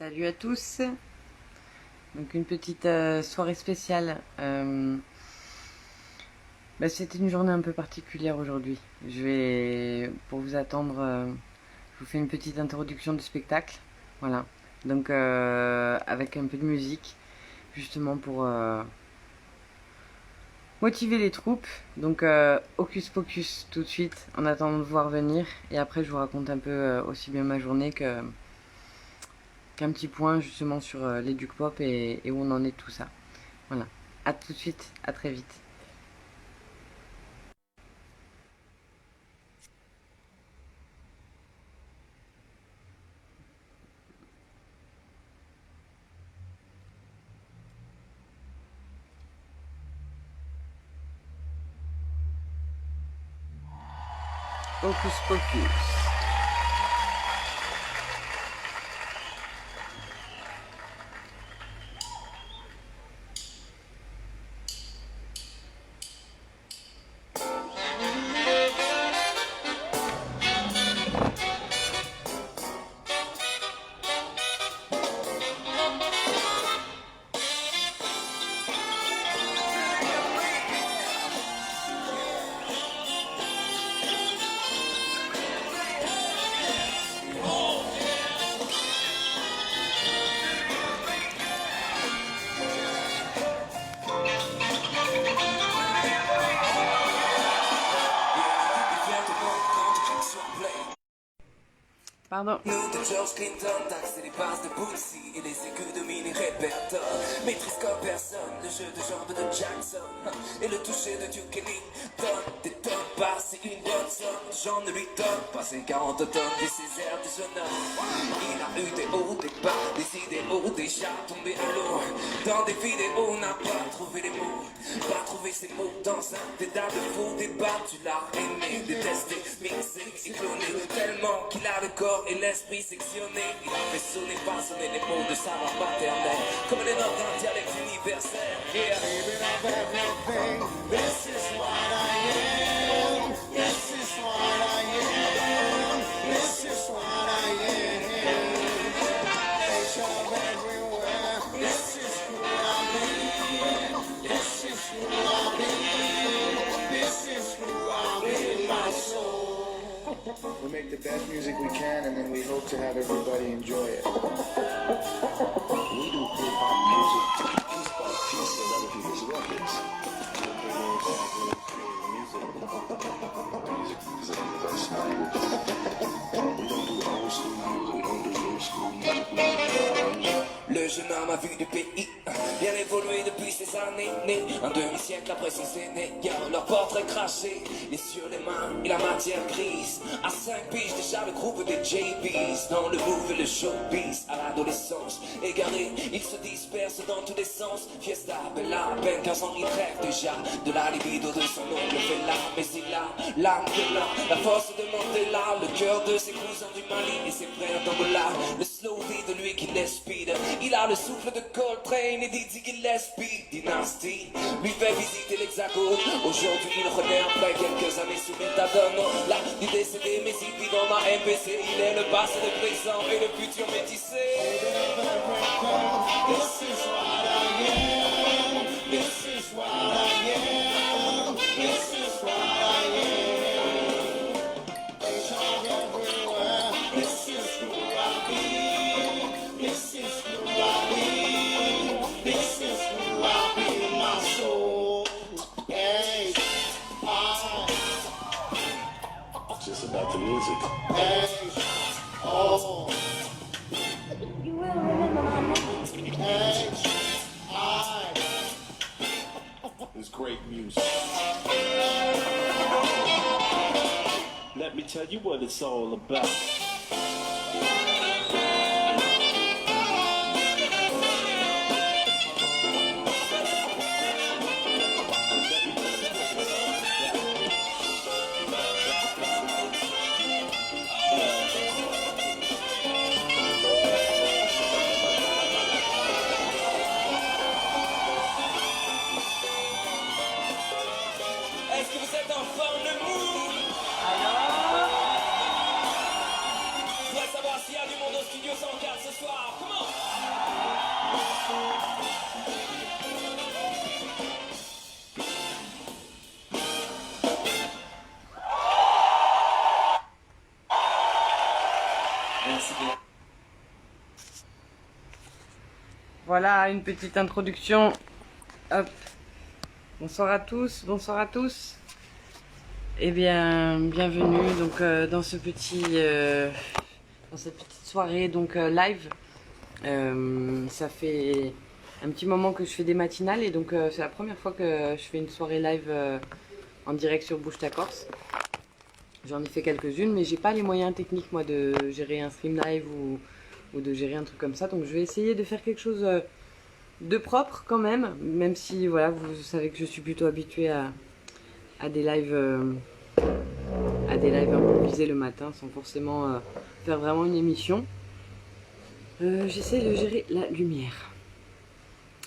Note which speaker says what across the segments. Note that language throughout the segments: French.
Speaker 1: Salut à tous. Donc une petite soirée spéciale. C'était une journée un peu particulière aujourd'hui. Pour vous attendre, je vous fais une petite introduction du spectacle. Voilà. Donc avec un peu de musique, justement pour motiver les troupes. Donc Hocus Pocus tout de suite, en attendant de voir venir. Et après je vous raconte un peu aussi bien ma journée qu'un petit point justement sur l'éduc pop et où on en est tout ça. Voilà. À tout de suite, à très vite. Hocus Pocus. Pardon.
Speaker 2: Nous de George Clinton, taxer les bases de Bootsy et les écus de Minnie Reperton. Maîtrise comme personne, le jeu de jambes de Jackson et le toucher de Duke Ellington. Des tonnes par, c'est une bonne somme. J'en ne lui donne pas ces 40 tonnes des Césaires du jeune homme. Il a eu des hauts, des bas, des idéaux déjà tombés à l'eau. Dans des vidéos, n'a pas trouvé les mots, pas trouvé ses mots dans un dédale de faux débat. Tu l'as aimé, détesté, mixé et cloné tellement qu'il a le corps et l'esprit sectionné. Il a fait sonner, pas sonner les mots de sa voix maternelle comme les notes d'un dialecte universel. Yeah. This is what I am. This is what I am. This is what I am. They shove everywhere. This is who I am. This is who I am. This is who I am. My soul.
Speaker 3: We make the best music we can, and then we hope to have everybody enjoy it. We do hip-hop music piece by piece of other people's records. Music is a diverse language. We don't do old school music, we don't do new school music.
Speaker 2: Le jeune homme a vu du pays bien évolué depuis ces années, né un demi-siècle après ses aînés. Leur portrait craché, les yeux, les mains et la matière grise. À 5 piges déjà le groupe des JBs. Dans le move et le showbiz, à l'adolescence égaré, ils se dispersent dans tous les sens. Fiesta, bella, à peine 15 ans, il rêve déjà de la libido de son oncle Fela. Mais il a l'âme de l'un, la force de Mandela, le cœur de ses cousins du Mali et ses frères d'Angola. Le slow V de lui qui laisse speed. Il a le souffle de Coltrane et Dizzy Gillespie. Dynasty lui fait visiter l'Hexagone. Aujourd'hui il renaît après quelques années sous méthadone. Là il est décédé mais il vit dans ma MPC. Il est le passé, le présent et le futur métissé. This is what I am. This is what I am. This is what I am. They shove everywhere. This is who I be. This is who I be. This is who I be. My soul. Hey,
Speaker 3: It's just about the music.
Speaker 2: hey, oh.
Speaker 4: You will remember my name.
Speaker 2: Hey,
Speaker 3: It's great music.
Speaker 5: Let me tell you what it's all about.
Speaker 2: est-ce que vous êtes en forme de mood?
Speaker 1: Voilà une petite introduction. Hop. Bonsoir à tous, bonsoir à tous. Eh bien, bienvenue donc dans ce dans cette petite soirée donc live. Ça fait un petit moment que je fais des matinales et donc c'est la première fois que je fais une soirée live en direct sur Bouge ta Corse. J'en ai fait quelques-unes, mais j'ai pas les moyens techniques moi de gérer un stream live ou de gérer un truc comme ça. Donc je vais essayer de faire quelque chose de propre quand même si voilà, vous savez que je suis plutôt habituée à des lives improvisés le matin sans forcément faire vraiment une émission. J'essaie de gérer la lumière.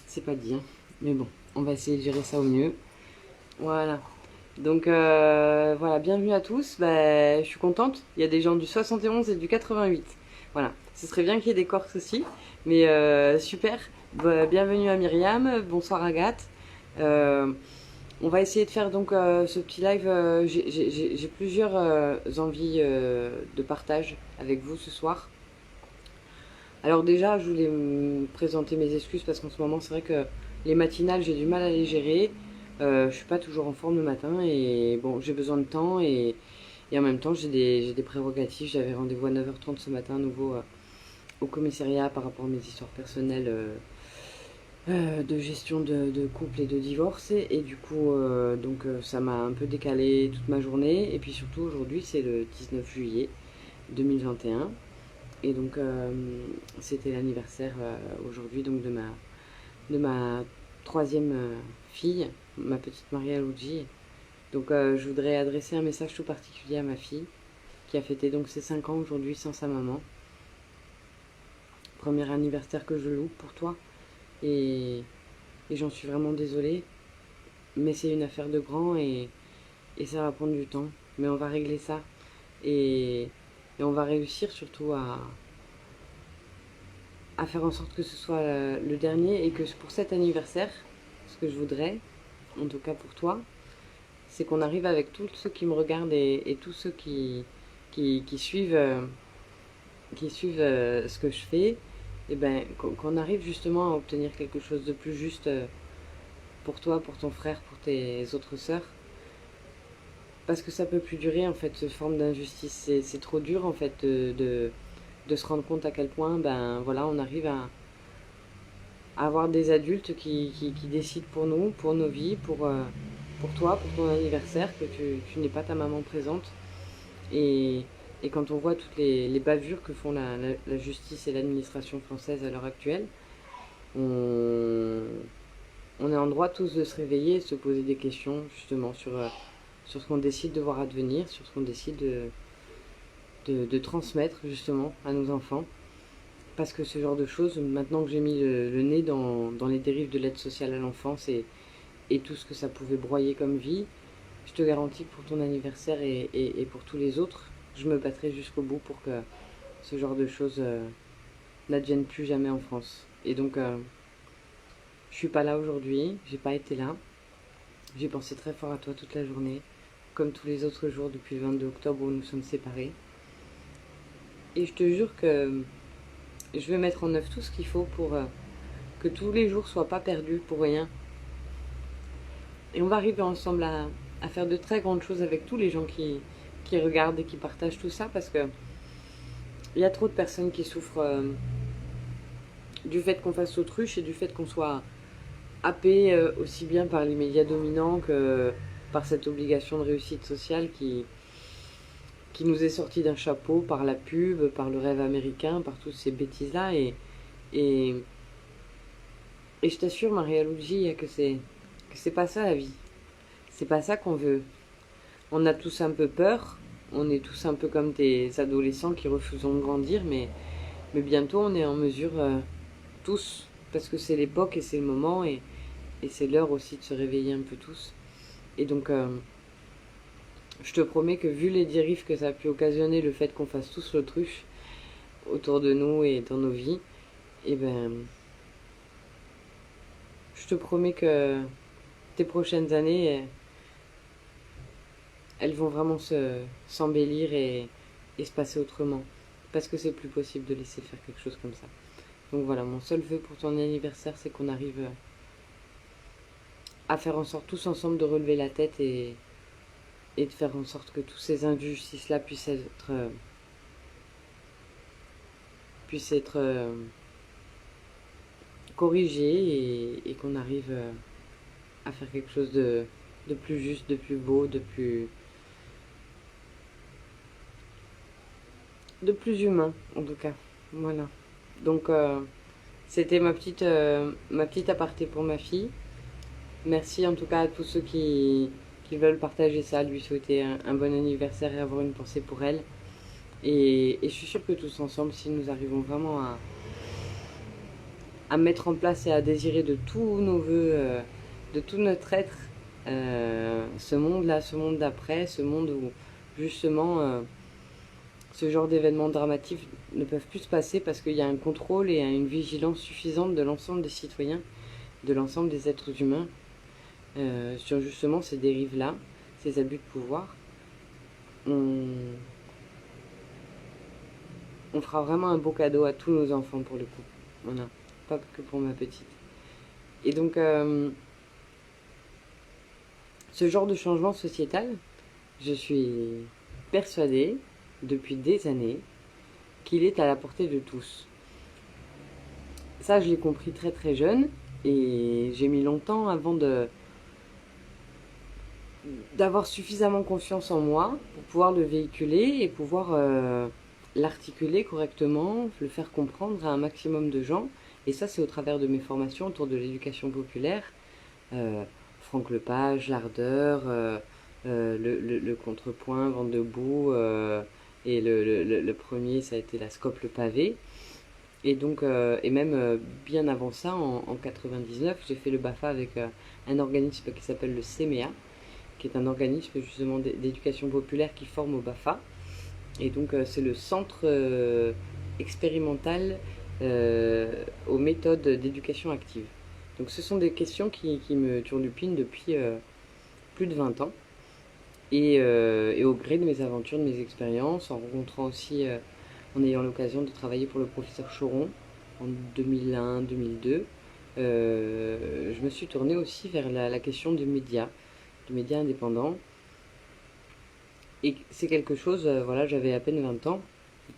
Speaker 1: C'est pas dit, hein. Mais bon, on va essayer de gérer ça au mieux. Voilà. Donc voilà, bienvenue à tous. Bah, je suis contente. Il y a des gens du 71 et du 88. Voilà, ce serait bien qu'il y ait des Corses aussi. Mais super. Bah, bienvenue à Myriam. Bonsoir Agathe. On va essayer de faire donc ce petit live. J'ai plusieurs envies de partage avec vous ce soir. Alors déjà, je voulais me présenter mes excuses parce qu'en ce moment, c'est vrai que les matinales, j'ai du mal à les gérer. Je suis pas toujours en forme le matin et bon, j'ai besoin de temps et en même temps, j'ai des prérogatives. J'avais rendez-vous à 9h30 ce matin à nouveau au commissariat par rapport à mes histoires personnelles de gestion de couple et de divorce. Et du coup, ça m'a un peu décalé toute ma journée. Et puis surtout, aujourd'hui, c'est le 19 juillet 2021. Et donc, c'était l'anniversaire aujourd'hui donc de ma troisième fille, ma petite Maria Luigi. Donc je voudrais adresser un message tout particulier à ma fille qui a fêté donc ses 5 ans aujourd'hui sans sa maman. Premier anniversaire que je loupe pour toi et j'en suis vraiment désolée, mais c'est une affaire de grand et ça va prendre du temps, mais on va régler ça et on va réussir surtout à faire en sorte que ce soit le dernier et que pour cet anniversaire, ce que je voudrais, en tout cas pour toi, c'est qu'on arrive avec tous ceux qui me regardent et tous ceux qui suivent, ce que je fais, et ben qu'on arrive justement à obtenir quelque chose de plus juste pour toi, pour ton frère, pour tes autres sœurs. Parce que ça peut plus durer en fait, cette forme d'injustice. C'est trop dur en fait de se rendre compte à quel point ben voilà, on arrive à avoir des adultes qui décident pour nous, pour nos vies, pour toi, pour ton anniversaire, que tu n'es pas ta maman présente. Et quand on voit toutes les bavures que font la justice et l'administration française à l'heure actuelle, on est en droit tous de se réveiller et de se poser des questions justement sur ce qu'on décide de voir advenir, sur ce qu'on décide de transmettre justement à nos enfants. Parce que ce genre de choses, maintenant que j'ai mis le nez dans les dérives de l'aide sociale à l'enfance et tout ce que ça pouvait broyer comme vie, je te garantis que pour ton anniversaire et pour tous les autres, je me battrai jusqu'au bout pour que ce genre de choses n'adviennent plus jamais en France. Et donc, je suis pas là aujourd'hui, j'ai pas été là. J'ai pensé très fort à toi toute la journée, comme tous les autres jours depuis le 22 octobre où nous sommes séparés. Et je te jure que je vais mettre en œuvre tout ce qu'il faut pour que tous les jours soient pas perdus pour rien. Et on va arriver ensemble à faire de très grandes choses avec tous les gens qui regardent et qui partagent tout ça, parce que il y a trop de personnes qui souffrent du fait qu'on fasse autruche et du fait qu'on soit happé aussi bien par les médias dominants que par cette obligation de réussite sociale qui nous est sortie d'un chapeau par la pub, par le rêve américain, par toutes ces bêtises-là. Et je t'assure, Maria Luigi, que c'est pas ça la vie. C'est pas ça qu'on veut. On a tous un peu peur, on est tous un peu comme des adolescents qui refusent de grandir, mais bientôt on est en mesure, tous, parce que c'est l'époque et c'est le moment, et c'est l'heure aussi de se réveiller un peu tous. Et donc, je te promets que vu les dérives que ça a pu occasionner, le fait qu'on fasse tous l'autruche autour de nous et dans nos vies, et ben, je te promets que tes prochaines années, elles vont vraiment s'embellir et se passer autrement. parce que c'est plus possible de laisser faire quelque chose comme ça. Donc voilà, mon seul vœu pour ton anniversaire, c'est qu'on arrive à faire en sorte tous ensemble de relever la tête et de faire en sorte que toutes ces injustices-là puissent être corrigées et qu'on arrive à faire quelque chose de plus juste, de plus beau, de plus humain, en tout cas. Voilà. Donc, c'était ma petite aparté pour ma fille. Merci en tout cas à tous ceux qui veulent partager ça, lui souhaiter un bon anniversaire et avoir une pensée pour elle. Et je suis sûre que tous ensemble, si nous arrivons vraiment à mettre en place et à désirer de tous nos voeux, de tout notre être, ce monde-là, ce monde d'après, ce monde où justement ce genre d'événements dramatiques ne peuvent plus se passer parce qu'il y a un contrôle et une vigilance suffisante de l'ensemble des citoyens, de l'ensemble des êtres humains, sur justement ces dérives-là, ces abus de pouvoir. On fera vraiment un beau cadeau à tous nos enfants pour le coup. Voilà, pas que pour ma petite. Et donc, ce genre de changement sociétal, je suis persuadée, depuis des années, qu'il est à la portée de tous. Ça, je l'ai compris très très jeune, et j'ai mis longtemps avant d'avoir suffisamment confiance en moi pour pouvoir le véhiculer et pouvoir l'articuler correctement, le faire comprendre à un maximum de gens. Et ça, c'est au travers de mes formations autour de l'éducation populaire. Franck Lepage, l'Ardeur, le contrepoint, Vente debout, et le premier, ça a été la Scope le pavé. Et donc, et même bien avant ça, en 99, j'ai fait le BAFA avec un organisme qui s'appelle le CEMEA, qui est un organisme justement d'éducation populaire qui forme au BAFA. Et donc, c'est le centre expérimental aux méthodes d'éducation active. Donc, ce sont des questions qui me turlupinent depuis plus de 20 ans. Et au gré de mes aventures, de mes expériences, en rencontrant aussi, en ayant l'occasion de travailler pour le professeur Choron en 2001-2002, je me suis tournée aussi vers la question de médias indépendants. Et c'est quelque chose, voilà, j'avais à peine 20 ans,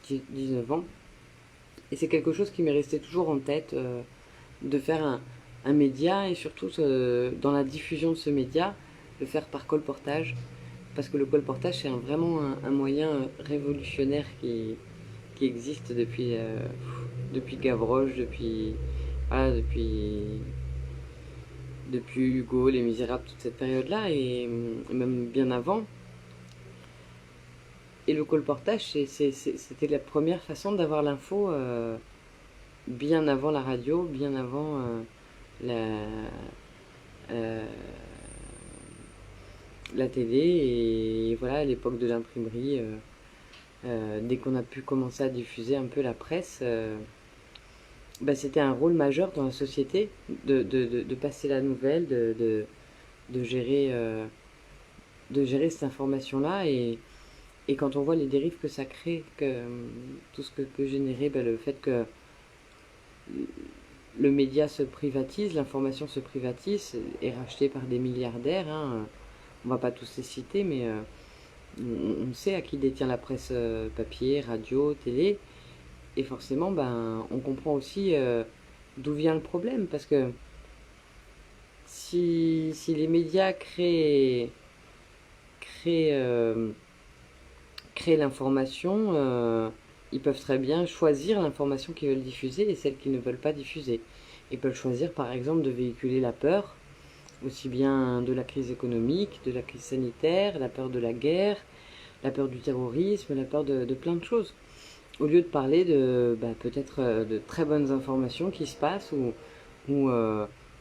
Speaker 1: 19 ans, et c'est quelque chose qui m'est resté toujours en tête, de faire un média, et surtout dans la diffusion de ce média, le faire par colportage, parce que le colportage c'est vraiment un moyen révolutionnaire qui existe depuis Gavroche, depuis Hugo, Les Misérables, toute cette période-là, et même bien avant. Et le colportage, c'était la première façon d'avoir l'info bien avant la radio, bien avant la télé. Et voilà, à l'époque de l'imprimerie, dès qu'on a pu commencer à diffuser un peu la presse, c'était un rôle majeur dans la société de passer la nouvelle, de gérer cette information-là. Et quand on voit les dérives que ça crée, tout ce que peut générer le fait que le média se privatise, l'information se privatise, est rachetée par des milliardaires, hein. On va pas tous les citer, mais on sait à qui détient la presse papier, radio, télé. Et forcément, on comprend aussi d'où vient le problème, parce que si les médias créent l'information, ils peuvent très bien choisir l'information qu'ils veulent diffuser et celle qu'ils ne veulent pas diffuser. Ils peuvent choisir par exemple de véhiculer la peur, aussi bien de la crise économique, de la crise sanitaire, la peur de la guerre, la peur du terrorisme, la peur de plein de choses. Au lieu de parler peut-être de très bonnes informations qui se passent, où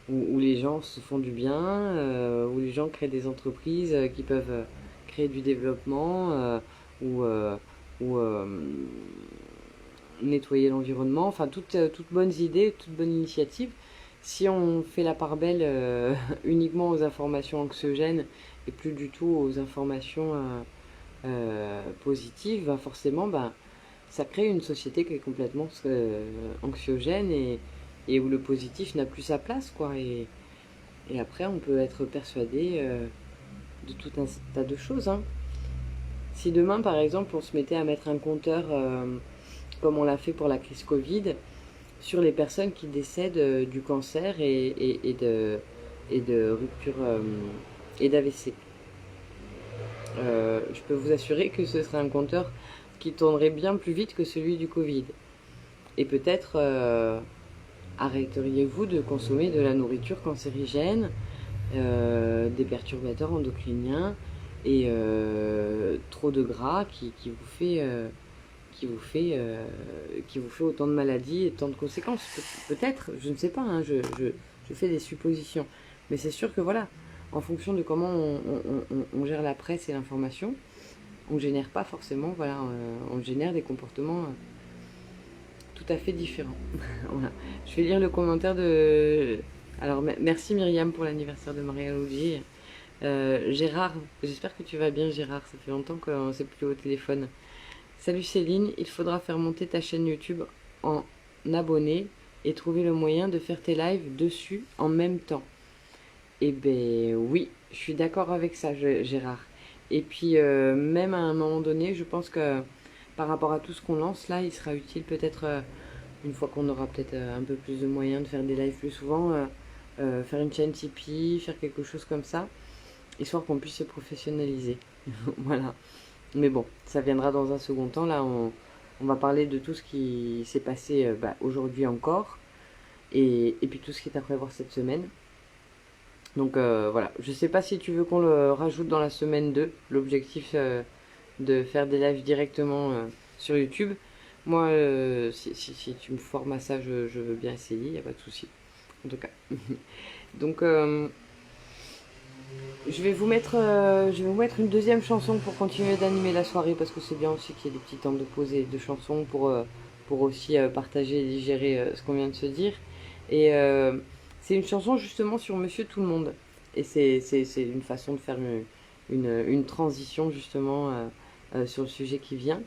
Speaker 1: les gens se font du bien, où les gens créent des entreprises qui peuvent créer du développement, ou nettoyer l'environnement, enfin toutes bonnes idées, toutes bonnes initiatives. Si on fait la part belle uniquement aux informations anxiogènes et plus du tout aux informations positives, forcément ça crée une société qui est complètement anxiogène et où le positif n'a plus sa place, quoi. Et après, on peut être persuadé de tout un tas de choses, hein. Si demain, par exemple, on se mettait à mettre un compteur, comme on l'a fait pour la crise Covid, sur les personnes qui décèdent du cancer et de rupture et d'AVC. Je peux vous assurer que ce serait un compteur qui tournerait bien plus vite que celui du Covid. Et peut-être arrêteriez-vous de consommer de la nourriture cancérigène, des perturbateurs endocriniens et trop de gras qui vous fait autant de maladies et tant de conséquences. Peut-être, je ne sais pas, hein, je fais des suppositions. Mais c'est sûr que voilà, en fonction de comment on gère la presse et l'information, on génère pas forcément, voilà, on génère des comportements tout à fait différents. Voilà. Je vais lire le commentaire de... Alors, merci Myriam pour l'anniversaire de Maria-Luigi. Gérard, j'espère que tu vas bien Gérard, ça fait longtemps qu'on ne s'est plus au téléphone. Salut Céline, il faudra faire monter ta chaîne YouTube en abonné et trouver le moyen de faire tes lives dessus en même temps. Eh ben oui, je suis d'accord avec ça Gérard. Et puis même à un moment donné, je pense que par rapport à tout ce qu'on lance là, il sera utile peut-être, une fois qu'on aura peut-être un peu plus de moyens de faire des lives plus souvent, faire une chaîne Tipeee, faire quelque chose comme ça, histoire qu'on puisse se professionnaliser. Voilà. Mais bon, ça viendra dans un second temps. Là, on va parler de tout ce qui s'est passé aujourd'hui encore. Et puis tout ce qui est à prévoir cette semaine. Donc voilà, je sais pas si tu veux qu'on le rajoute dans la semaine 2. L'objectif de faire des lives directement sur YouTube. Moi, si tu me formes à ça, je veux bien essayer, il n'y a pas de souci. En tout cas. Donc, je vais vous mettre une deuxième chanson pour continuer d'animer la soirée, parce que c'est bien aussi qu'il y ait des petits temps de pause et de chansons pour aussi partager et digérer ce qu'on vient de se dire. Et c'est une chanson justement sur Monsieur Tout-le-Monde. Et c'est une façon de faire une transition justement sur le sujet qui vient.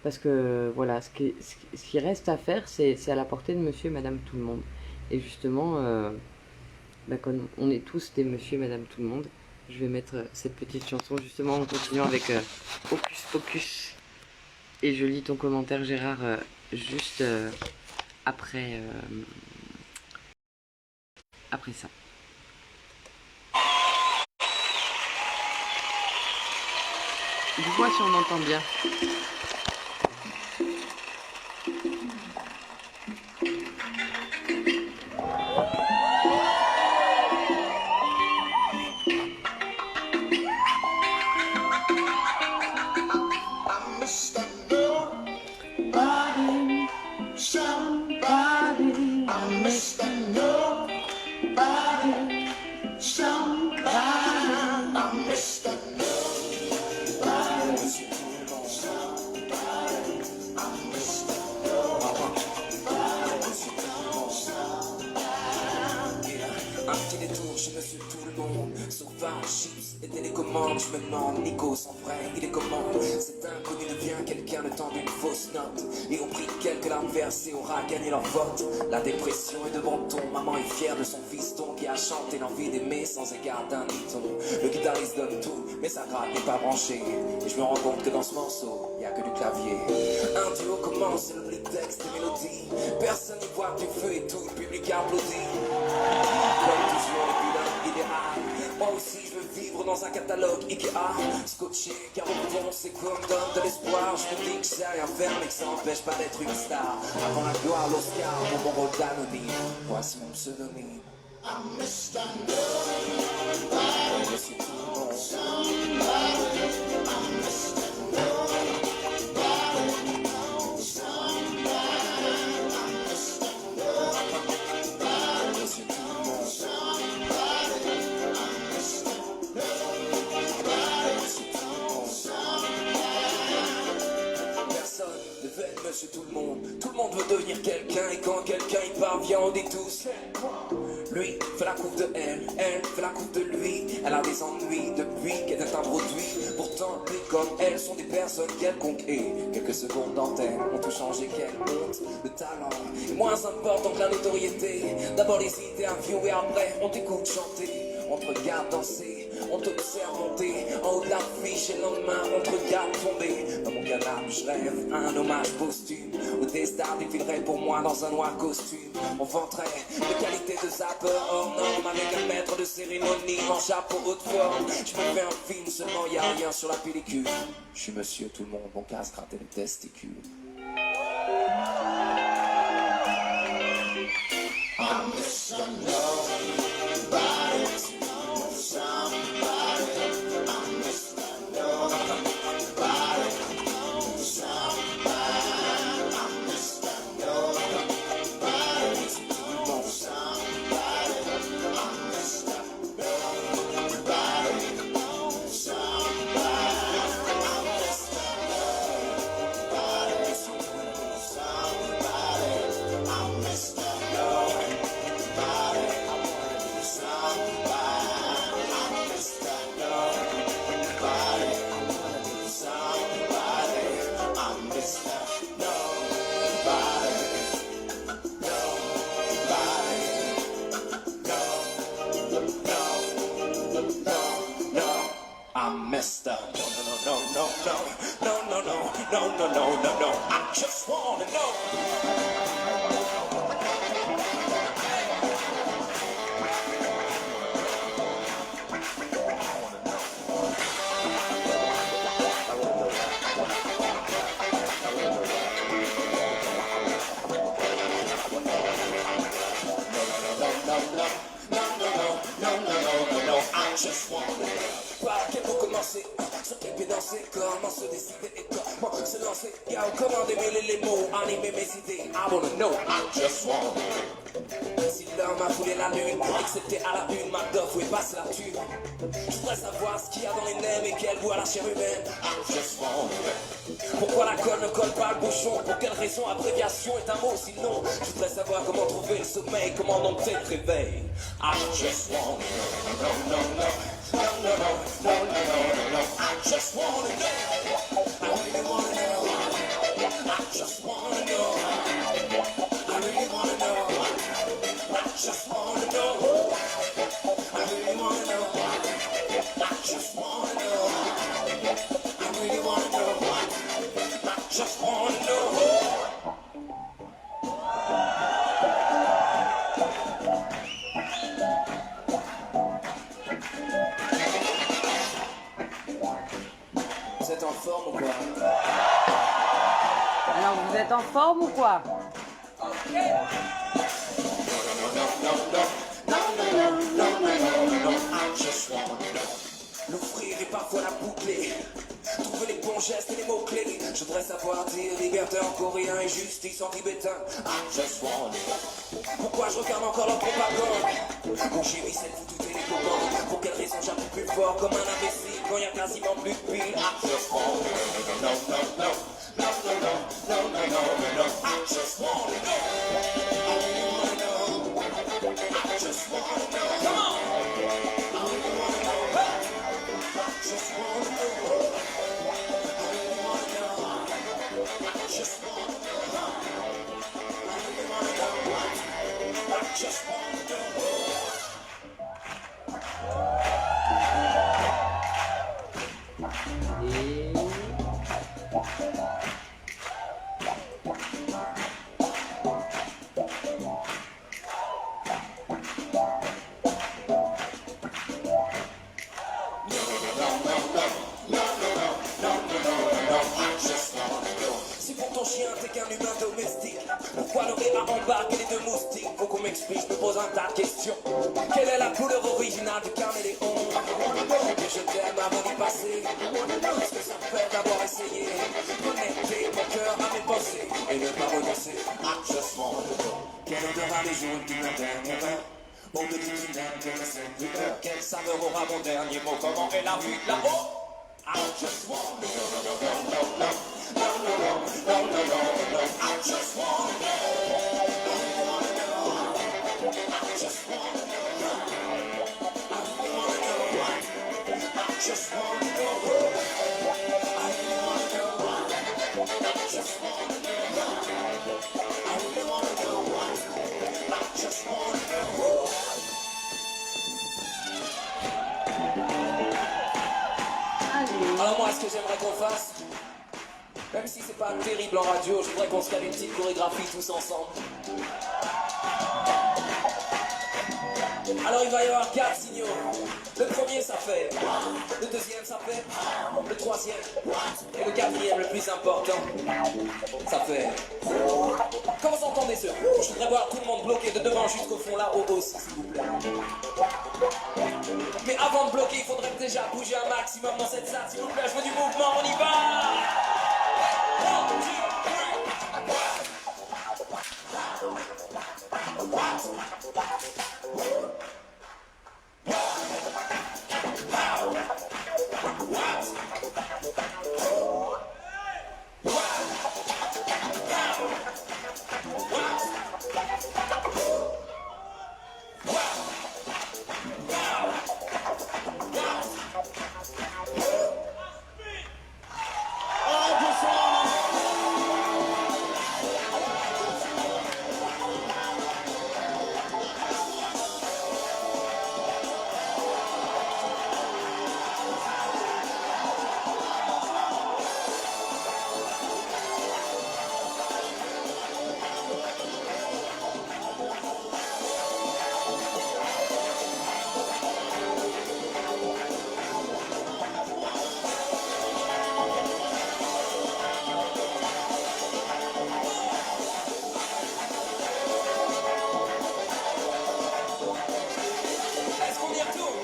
Speaker 1: Parce que voilà, ce qui reste à faire, c'est à la portée de Monsieur et Madame Tout-le-Monde. Et justement, comme on est tous des Monsieur et Madame Tout-le-Monde, je vais mettre cette petite chanson justement en continuant avec Hocus Pocus. Et je lis ton commentaire Gérard juste après ça. Dis-moi si on entend bien.
Speaker 2: Et télécommande, je me demande, Nico sans vrai, il est comment? Cet inconnu devient quelqu'un le temps d'une fausse note. Et au prix de quelques larmes versées aura gagné leur vote. La dépression est de bon ton, maman est fière de son fiston qui a chanté l'envie d'aimer sans égard d'un niton. Le guitariste donne tout, mais sa gratte n'est pas branchée. Et je me rends compte que dans ce morceau, y a que du clavier. Un duo commence, c'est le texte et mélodie. Personne n'y voit du feu et tout, le public applaudit. Comme toujours, le bilan idéal. Moi aussi je veux vivre dans un catalogue Ikea, scotché, car au fond c'est quoi me donne de l'espoir. Je me dis que j'ai rien faire mais que ça n'empêche pas d'être une star. Avant la gloire, l'Oscar, pour mon rôle d'anonyme, voici mon pseudonyme. I'm Mr. Nobody. Je suis tout le monde. Somebody. I'm Mr. Nobody. Monsieur tout le monde veut devenir quelqu'un. Et quand quelqu'un y parvient, on dit tous lui fait la coupe de elle fait la coupe de lui. Elle a des ennuis depuis qu'elle est un produit. Pourtant, lui comme elles sont des personnes quelconques. Et quelques secondes d'antenne ont tout changé, quelle honte. Le talent est moins important que la notoriété. D'abord les interviews et après on t'écoute chanter. On te regarde danser, on t'observe monter en haut de l'affiche et le lendemain on te regarde tomber. Dans mon canapé je rêve un hommage posthume où des stars défileraient pour moi dans un noir costume. On vanterait les qualités de zappeur hors norme avec un maître de cérémonie en chapeau haute forme. Je me fais un film seulement y a rien sur la pellicule. Je suis monsieur tout le monde, mon casse gratter les testicules. I'm Mr. Nobody. Somebody, I'm Mr. Nobody. Somebody, I'm Mr. Nobody. Somebody, I'm Mr. Nobody. Somebody, I'm Mr. Nobody. Somebody, I'm Mr. Nobody. Mr. No, I just wanna know. No, I just wanna know. Par quel mot commencer? Sur quel pied danser? Comment se décider et comment se lancer? Yo, comment démêler les mots, animer mes idées? I wanna know, I just wanna know. Si l'homme a foulé la lune, excepté à la une, Madoff, où est passé la thune? Je voudrais savoir ce qu'il y a dans les nems et quelle voit la chair humaine. I just wanna know. Pourquoi la colle ne colle pas le bouchon? Pour quelle raison abréviation est un mot sinon? Je voudrais savoir comment trouver le sommeil, comment dompter le réveil. I just wanna know. No, I just wanna know. I really wanna know. I just wanna know. I really wanna know. I just wanna know. I really wanna know. I just wanna know. I really wanna know. I just wanna know. Vous êtes en forme ou quoi?
Speaker 1: Alors, vous êtes en forme ou quoi?
Speaker 2: L'offrir et parfois la boucler. Trouver les bons gestes et les mots-clés. Je voudrais savoir dire liberté en coréen et justice en tibétain. I just want it. Pourquoi je regarde encore leur propagande? Mon chéri, c'est de vous douter les copains. Pour quelle raison j'appuie plus fort comme un imbécile quand y a quasiment plus de piles? I just want it. No. I just want it. I really wanna know. I just wanna know. Come on. I really wanna know. I just wanna know. I really wanna know. I just wanna know. I really wanna know. I just wanna know. Si pour ton chien t'es qu'un humain domestique, pourquoi le rire a embarqué les deux moustiques? Faut qu'on m'explique, je me pose un tas de questions. Quelle est la couleur originale du caméléon? Que je t'aime avant d'y passer. Est-ce que ça me fait d'avoir essayé? Connecter mon cœur à mes pensées et ne pas renoncer. I just want to know. Quelle odeur a les jours du matin? Au bout du tunnel de la scène du cœur. Quelle saveur aura mon dernier mot? Comment est la vue là-haut? I just want to know. No. I just want to know. I just want to know. I really want to know. I just want to know. que j'aimerais qu'on fasse. Même si c'est pas terrible en radio, je voudrais qu'on se cale une petite chorégraphie tous ensemble. Alors il va y avoir 4 signaux. Le premier ça fait, le deuxième ça fait, le troisième et le quatrième le plus important, ça fait. Quand vous entendez ce, je voudrais voir tout le monde bloqué de devant jusqu'au fond là-haut aussi s'il vous plaît. Mais avant de bloquer, il faudrait déjà bouger un maximum dans cette salle, s'il vous plaît, je veux du mouvement, on y va. 1, 2, est-ce qu'on y retourne?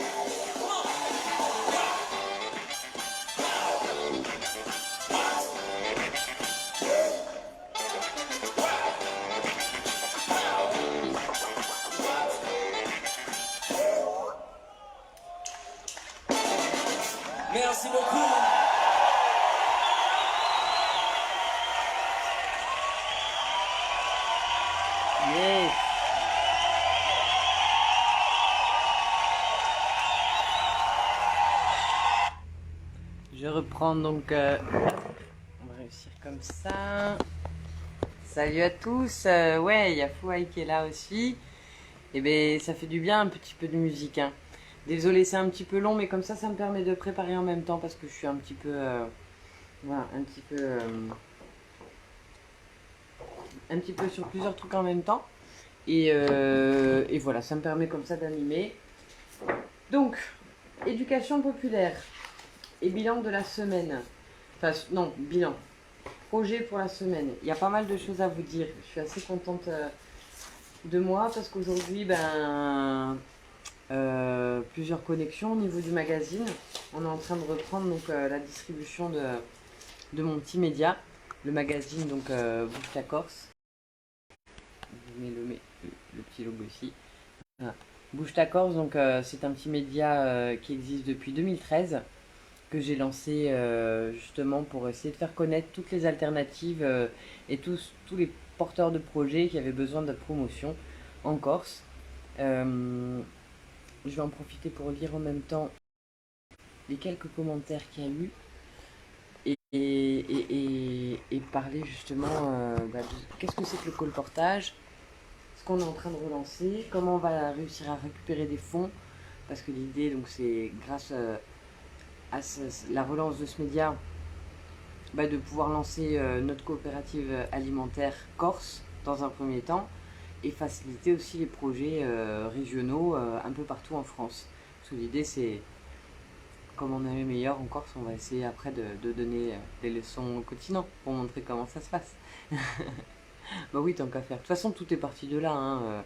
Speaker 2: Merci beaucoup.
Speaker 1: Yes. Je reprends donc. On va réussir comme ça. Salut à tous. Ouais, il y a Fouaï qui est là aussi. Et ben, ça fait du bien un petit peu de musique. Hein. Désolé, c'est un petit peu long, mais comme ça me permet de préparer en même temps parce que je suis un petit peu. Voilà, un petit peu sur plusieurs trucs en même temps. Et voilà, ça me permet comme ça d'animer. Donc, éducation populaire et bilan de la semaine. Enfin, non, bilan. Projet pour la semaine. Il y a pas mal de choses à vous dire. Je suis assez contente de moi parce qu'aujourd'hui, plusieurs connexions au niveau du magazine. On est en train de reprendre donc, la distribution de mon petit média, le magazine donc Bouge ta Corse. Je mets le petit logo ici. Voilà. Bouge ta Corse, donc c'est un petit média qui existe depuis 2013 que j'ai lancé justement pour essayer de faire connaître toutes les alternatives et tous les porteurs de projets qui avaient besoin de promotion en Corse. Je vais en profiter pour lire en même temps les quelques commentaires qu'il y a eu et parler justement de qu'est-ce que c'est que le colportage, ce qu'on est en train de relancer, comment on va réussir à récupérer des fonds, parce que l'idée donc c'est grâce à la relance de ce média de pouvoir lancer notre coopérative alimentaire Corse dans un premier temps et faciliter aussi les projets régionaux un peu partout en France. Parce que l'idée c'est, comme on est les meilleurs en Corse, on va essayer après de donner des leçons au continent pour montrer comment ça se passe. Bah oui, tant qu'à faire. De toute façon, tout est parti de là. Hein.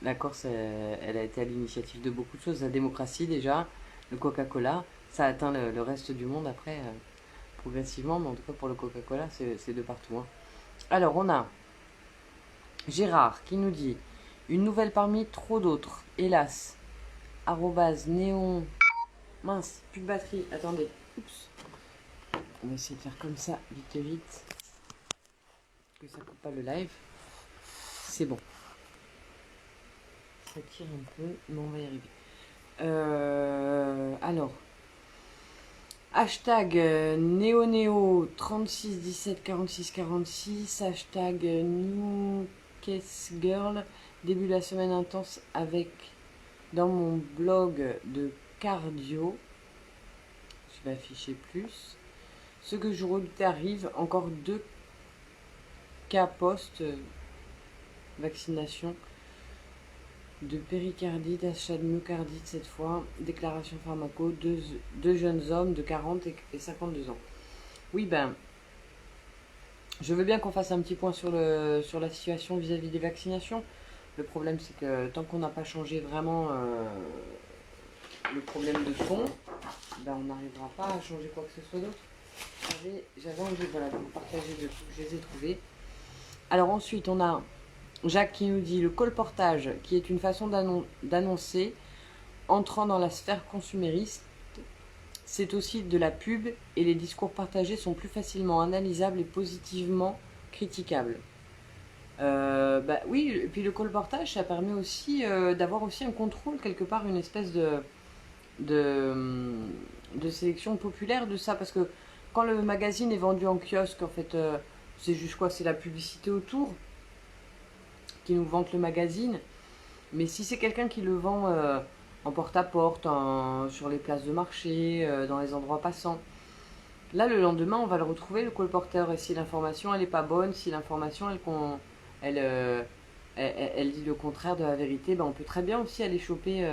Speaker 1: La Corse, elle a été à l'initiative de beaucoup de choses. La démocratie déjà, le Coca-Cola, ça a atteint le reste du monde après, progressivement, mais en tout cas pour le Coca-Cola, c'est de partout. Hein. Alors, on a Gérard qui nous dit « Une nouvelle parmi trop d'autres, hélas. @néon... Mince, plus de batterie, attendez. Oups. On va essayer de faire comme ça, vite. Que ça coupe pas le live. C'est bon. Ça tire un peu, mais on va y arriver. Alors, hashtag néonéo 36 17 46 46, hashtag newcasegirl, début de la semaine intense avec dans mon blog de cardio. Je vais afficher plus. Ce que je redoutais arrive, encore 2 cas post-vaccination de péricardite, achat de myocardite cette fois, déclaration pharmaco, deux jeunes hommes de 40 et 52 ans. Oui, ben, je veux bien qu'on fasse un petit point sur la situation vis-à-vis des vaccinations. Le problème, c'est que tant qu'on n'a pas changé vraiment le problème de fond, ben, on n'arrivera pas à changer quoi que ce soit d'autre. J'avais envie de vous partager de tout, je les ai trouvés. Alors ensuite, on a Jacques qui nous dit le colportage, qui est une façon d'annoncer entrant dans la sphère consumériste. C'est aussi de la pub et les discours partagés sont plus facilement analysables et positivement critiquables. Bah oui, et puis le colportage, ça permet aussi d'avoir aussi un contrôle quelque part, une espèce de sélection populaire de ça, parce que quand le magazine est vendu en kiosque, en fait, c'est juste quoi, c'est la publicité autour qui nous vante le magazine. Mais si c'est quelqu'un qui le vend en porte-à-porte, sur les places de marché, dans les endroits passants, là le lendemain on va le retrouver, le colporteur, et si l'information elle est pas bonne, si l'information elle dit le contraire de la vérité, ben on peut très bien aussi aller choper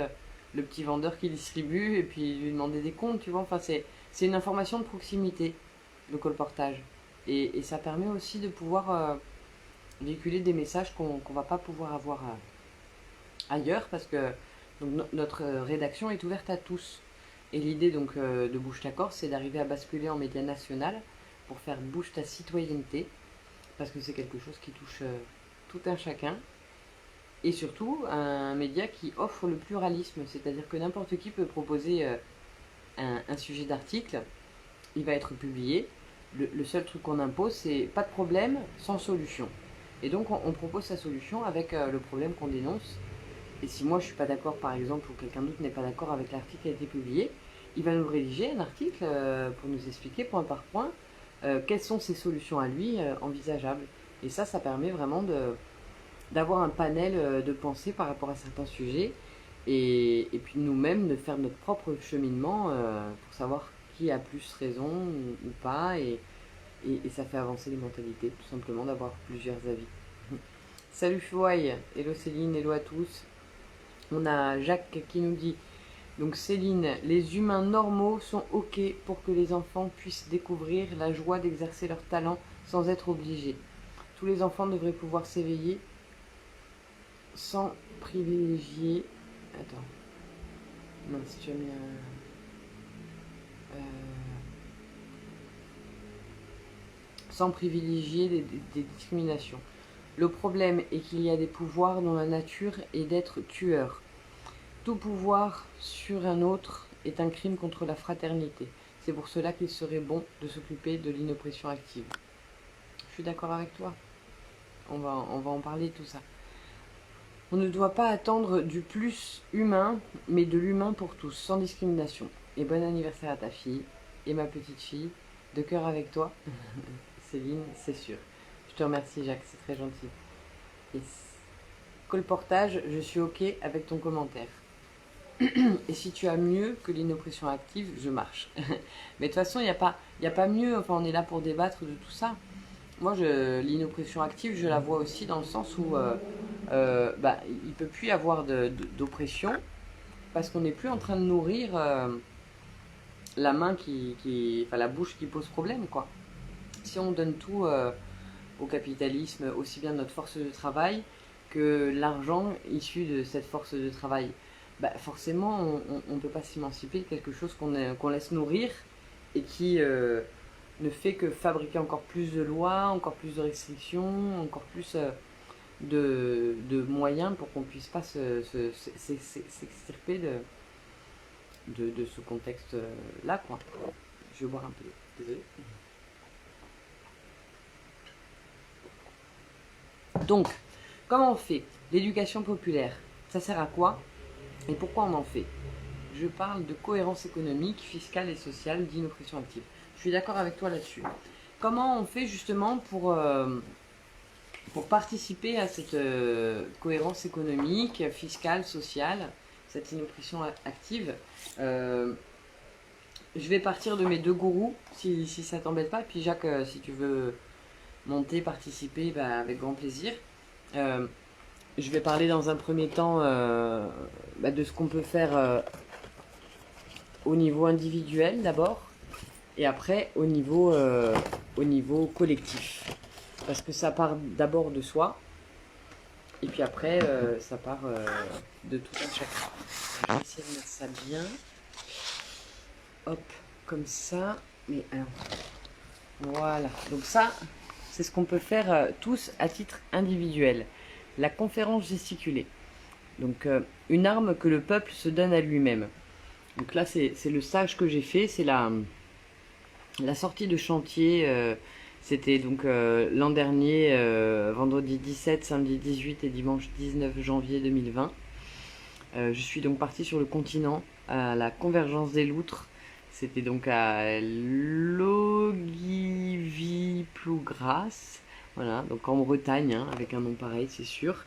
Speaker 1: le petit vendeur qui distribue et puis lui demander des comptes, tu vois. Enfin, c'est une information de proximité, le colportage. Et ça permet aussi de pouvoir véhiculer des messages qu'on va pas pouvoir avoir ailleurs, parce que donc, notre rédaction est ouverte à tous. Et l'idée donc de Bouge ta Corse, c'est d'arriver à basculer en média national pour faire bouge ta citoyenneté, parce que c'est quelque chose qui touche tout un chacun. Et surtout, un média qui offre le pluralisme, c'est-à-dire que n'importe qui peut proposer un sujet d'article, il va être publié. Le seul truc qu'on impose, c'est pas de problème sans solution. Et donc on propose sa solution avec le problème qu'on dénonce. Et si moi je suis pas d'accord, par exemple, ou quelqu'un d'autre n'est pas d'accord avec l'article qui a été publié, il va nous rédiger un article pour nous expliquer point par point quelles sont ses solutions à lui envisageables. Et ça permet vraiment d'avoir un panel de pensée par rapport à certains sujets, et puis nous-mêmes de faire notre propre cheminement pour savoir qui a plus raison ou pas, et ça fait avancer les mentalités, tout simplement, d'avoir plusieurs avis. Salut Fouaille, hello Céline, hello à tous. On a Jacques qui nous dit, donc Céline, les humains normaux sont ok pour que les enfants puissent découvrir la joie d'exercer leur talent sans être obligés. Tous les enfants devraient pouvoir s'éveiller sans privilégier... Attends. Mince, tu as mis sans privilégier des discriminations. Le problème est qu'il y a des pouvoirs dont la nature est d'être tueur. Tout pouvoir sur un autre est un crime contre la fraternité. C'est pour cela qu'il serait bon de s'occuper de l'inoppression active. Je suis d'accord avec toi. On va en parler de tout ça. On ne doit pas attendre du plus humain, mais de l'humain pour tous, sans discrimination. Et bon anniversaire à ta fille et ma petite fille. De cœur avec toi. Céline, c'est sûr. Je te remercie Jacques, c'est très gentil. Yes. Colportage, je suis ok avec ton commentaire. Et si tu as mieux que l'inoppression active, je marche. Mais de toute façon, il n'y a pas mieux, enfin on est là pour débattre de tout ça. Moi, l'inoppression active, je la vois aussi dans le sens où il ne peut plus y avoir d'oppression, parce qu'on n'est plus en train de nourrir la main enfin la bouche qui pose problème, quoi. Si on donne tout au capitalisme, aussi bien notre force de travail que l'argent issu de cette force de travail, bah forcément on ne peut pas s'émanciper de quelque chose qu'on laisse nourrir et qui ne fait que fabriquer encore plus de lois, encore plus de restrictions, encore plus de moyens pour qu'on ne puisse pas s'extirper de ce contexte-là, quoi. Je vais boire un peu, désolé. Donc, comment on fait? L'éducation populaire, ça sert à quoi? Et pourquoi on en fait? Je parle de cohérence économique, fiscale et sociale, d'inoppression active. Je suis d'accord avec toi là-dessus. Comment on fait justement pour participer à cette cohérence économique, fiscale, sociale, cette inoppression active? je vais partir de mes deux gourous, si ça t'embête pas. Puis Jacques, si tu veux monter, participer, bah, avec grand plaisir. Je vais parler dans un premier temps bah, de ce qu'on peut faire au niveau individuel d'abord, et après au niveau collectif. Parce que ça part d'abord de soi, et puis après ça part de tout un chacun. Je vais essayer de mettre ça bien. Hop, comme ça. Mais alors, voilà. Donc ça, c'est ce qu'on peut faire tous à titre individuel. La conférence gesticulée. Donc une arme que le peuple se donne à lui-même. Donc là, c'est le stage que j'ai fait. C'est la sortie de chantier. C'était donc l'an dernier, vendredi 17, samedi 18 et dimanche 19 janvier 2020. Je suis donc partie sur le continent, à la convergence des loutres. C'était donc à Logivy-Plougras, voilà, donc en Bretagne, hein, avec un nom pareil, c'est sûr.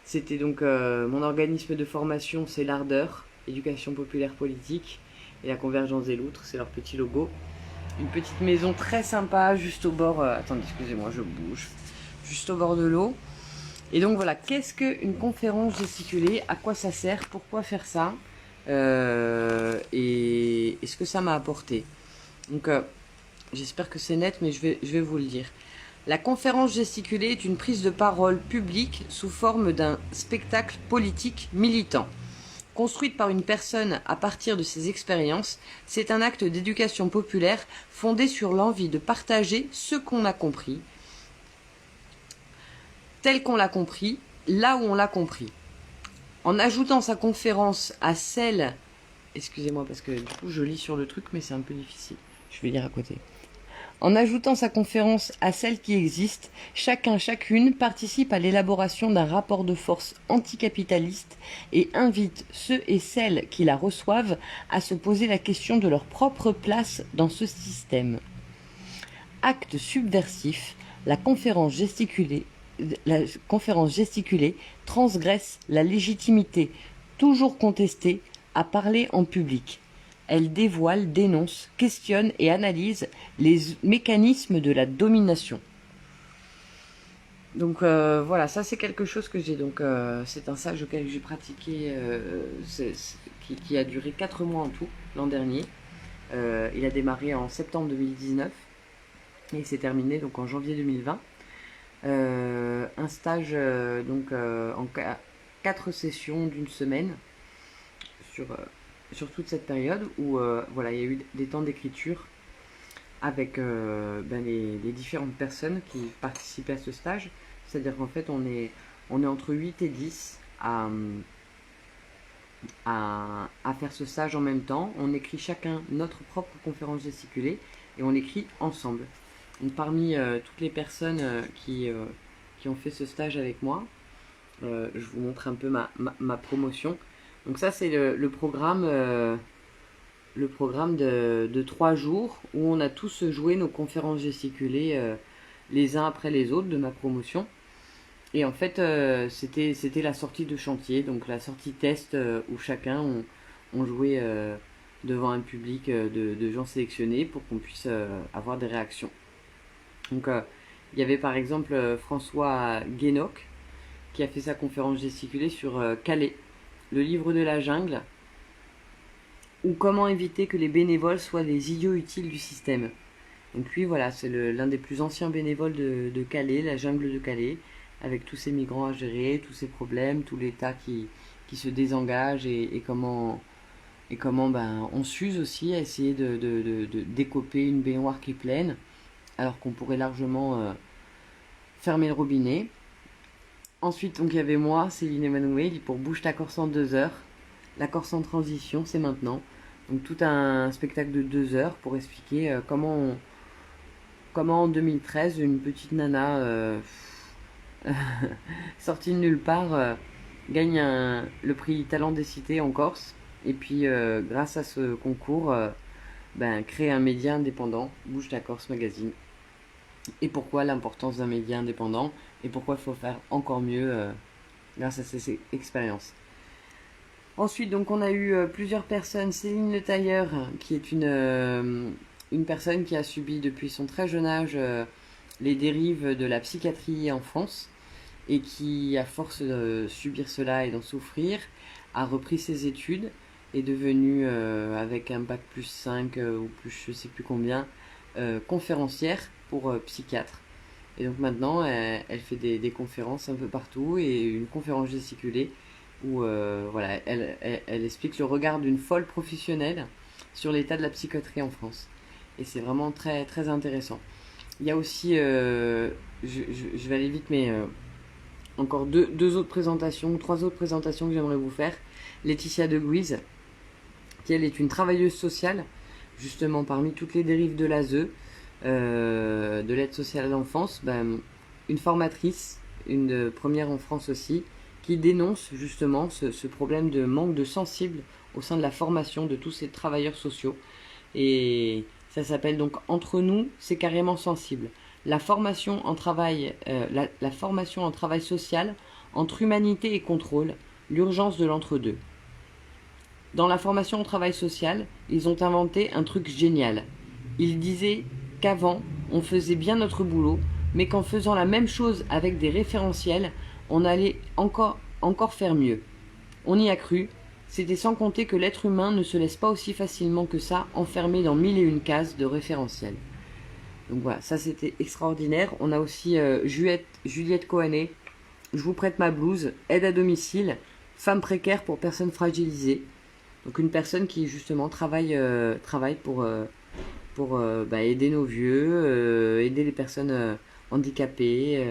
Speaker 1: C'était donc mon organisme de formation, c'est l'Ardeur, éducation populaire politique, et la convergence des loutres, c'est leur petit logo. Une petite maison très sympa, juste au bord, attendez, excusez-moi, je bouge, juste au bord de l'eau. Et donc voilà, qu'est-ce qu'une conférence gesticulée? À quoi ça sert? Pourquoi faire ça? Et ce que ça m'a apporté. Donc j'espère que c'est net, mais je vais vous le dire. La conférence gesticulée est une prise de parole publique sous forme d'un spectacle politique militant. Construite par une personne à partir de ses expériences, c'est un acte d'éducation populaire fondé sur l'envie de partager ce qu'on a compris, tel qu'on l'a compris, là où on l'a compris. En ajoutant sa conférence à celle... Excusez-moi parce que du coup je lis sur le truc mais c'est un peu difficile. Je vais lire à côté. En ajoutant sa conférence à celle qui existe, chacune participe à l'élaboration d'un rapport de force anticapitaliste et invite ceux et celles qui la reçoivent à se poser la question de leur propre place dans ce système. Acte subversif, la conférence gesticulée transgresse la légitimité, toujours contestée, à parler en public. Elle dévoile, dénonce, questionne et analyse les mécanismes de la domination. Donc voilà, ça c'est quelque chose que j'ai. Donc c'est un stage auquel j'ai pratiqué, qui a duré 4 mois en tout, l'an dernier. Il a démarré en septembre 2019 et s'est terminé donc en janvier 2020. Un stage en 4 sessions d'une semaine sur toute cette période où voilà, il y a eu des temps d'écriture avec les différentes personnes qui participaient à ce stage. C'est-à-dire qu'en fait on est entre 8 et 10 à faire ce stage en même temps. On écrit chacun notre propre conférence gesticulée et on l'écrit ensemble. Donc parmi toutes les personnes qui ont fait ce stage avec moi, je vous montre un peu ma promotion. Donc ça c'est le programme de 3 jours où on a tous joué nos conférences gesticulées les uns après les autres de ma promotion. Et en fait c'était la sortie de chantier, donc la sortie test où chacun on jouait devant un public de gens sélectionnés pour qu'on puisse avoir des réactions. Donc il y avait par exemple François Guénoc qui a fait sa conférence gesticulée sur Calais, le livre de la jungle, ou comment éviter que les bénévoles soient les idiots utiles du système. Donc lui voilà, c'est l'un des plus anciens bénévoles de Calais, la jungle de Calais, avec tous ces migrants à gérer, tous ces problèmes, tout l'État qui se désengage et comment on s'use aussi à essayer de décoper une baignoire qui est pleine, alors qu'on pourrait largement fermer le robinet. Ensuite, donc il y avait moi, Céline Emmanuel, pour Bouge ta Corse en 2 heures. La Corse en transition, c'est maintenant. Donc tout un spectacle de 2 heures pour expliquer comment en 2013, une petite nana sortie de nulle part gagne le prix Talent des Cités en Corse. Et puis grâce à ce concours, créer un média indépendant, Bouge ta Corse Magazine. Et pourquoi l'importance d'un média indépendant et pourquoi il faut faire encore mieux grâce à ces expériences. Ensuite, donc, on a eu plusieurs personnes. Céline Le Tailleur, qui est une personne qui a subi depuis son très jeune âge les dérives de la psychiatrie en France et qui, à force de subir cela et d'en souffrir, a repris ses études, est devenue, avec un bac plus 5 ou plus je sais plus combien, conférencière pour psychiatre. Et donc maintenant, elle fait des conférences un peu partout et une conférence gesticulée où voilà, elle explique le regard d'une folle professionnelle sur l'état de la psychiatrie en France. Et c'est vraiment très, très intéressant. Il y a aussi, je vais aller vite, mais encore deux autres présentations, trois autres présentations que j'aimerais vous faire. Laetitia de Guise, qui elle est une travailleuse sociale, justement parmi toutes les dérives de l'ASE, de l'aide sociale à l'enfance, une formatrice, une première en France aussi, qui dénonce justement ce problème de manque de sensibles au sein de la formation de tous ces travailleurs sociaux. Et ça s'appelle donc Entre nous, c'est carrément sensible. La formation en travail, la formation en travail social entre humanité et contrôle, l'urgence de l'entre-deux. Dans la formation en travail social, ils ont inventé un truc génial. Ils disaient qu'avant, on faisait bien notre boulot, mais qu'en faisant la même chose avec des référentiels, on allait encore faire mieux. On y a cru, c'était sans compter que l'être humain ne se laisse pas aussi facilement que ça enfermé dans 1001 cases de référentiels. Donc voilà, ça c'était extraordinaire. On a aussi Juliette Cohanet, Je vous prête ma blouse, aide à domicile, femme précaire pour personnes fragilisées. Donc une personne qui justement travaille pour aider nos vieux, aider les personnes handicapées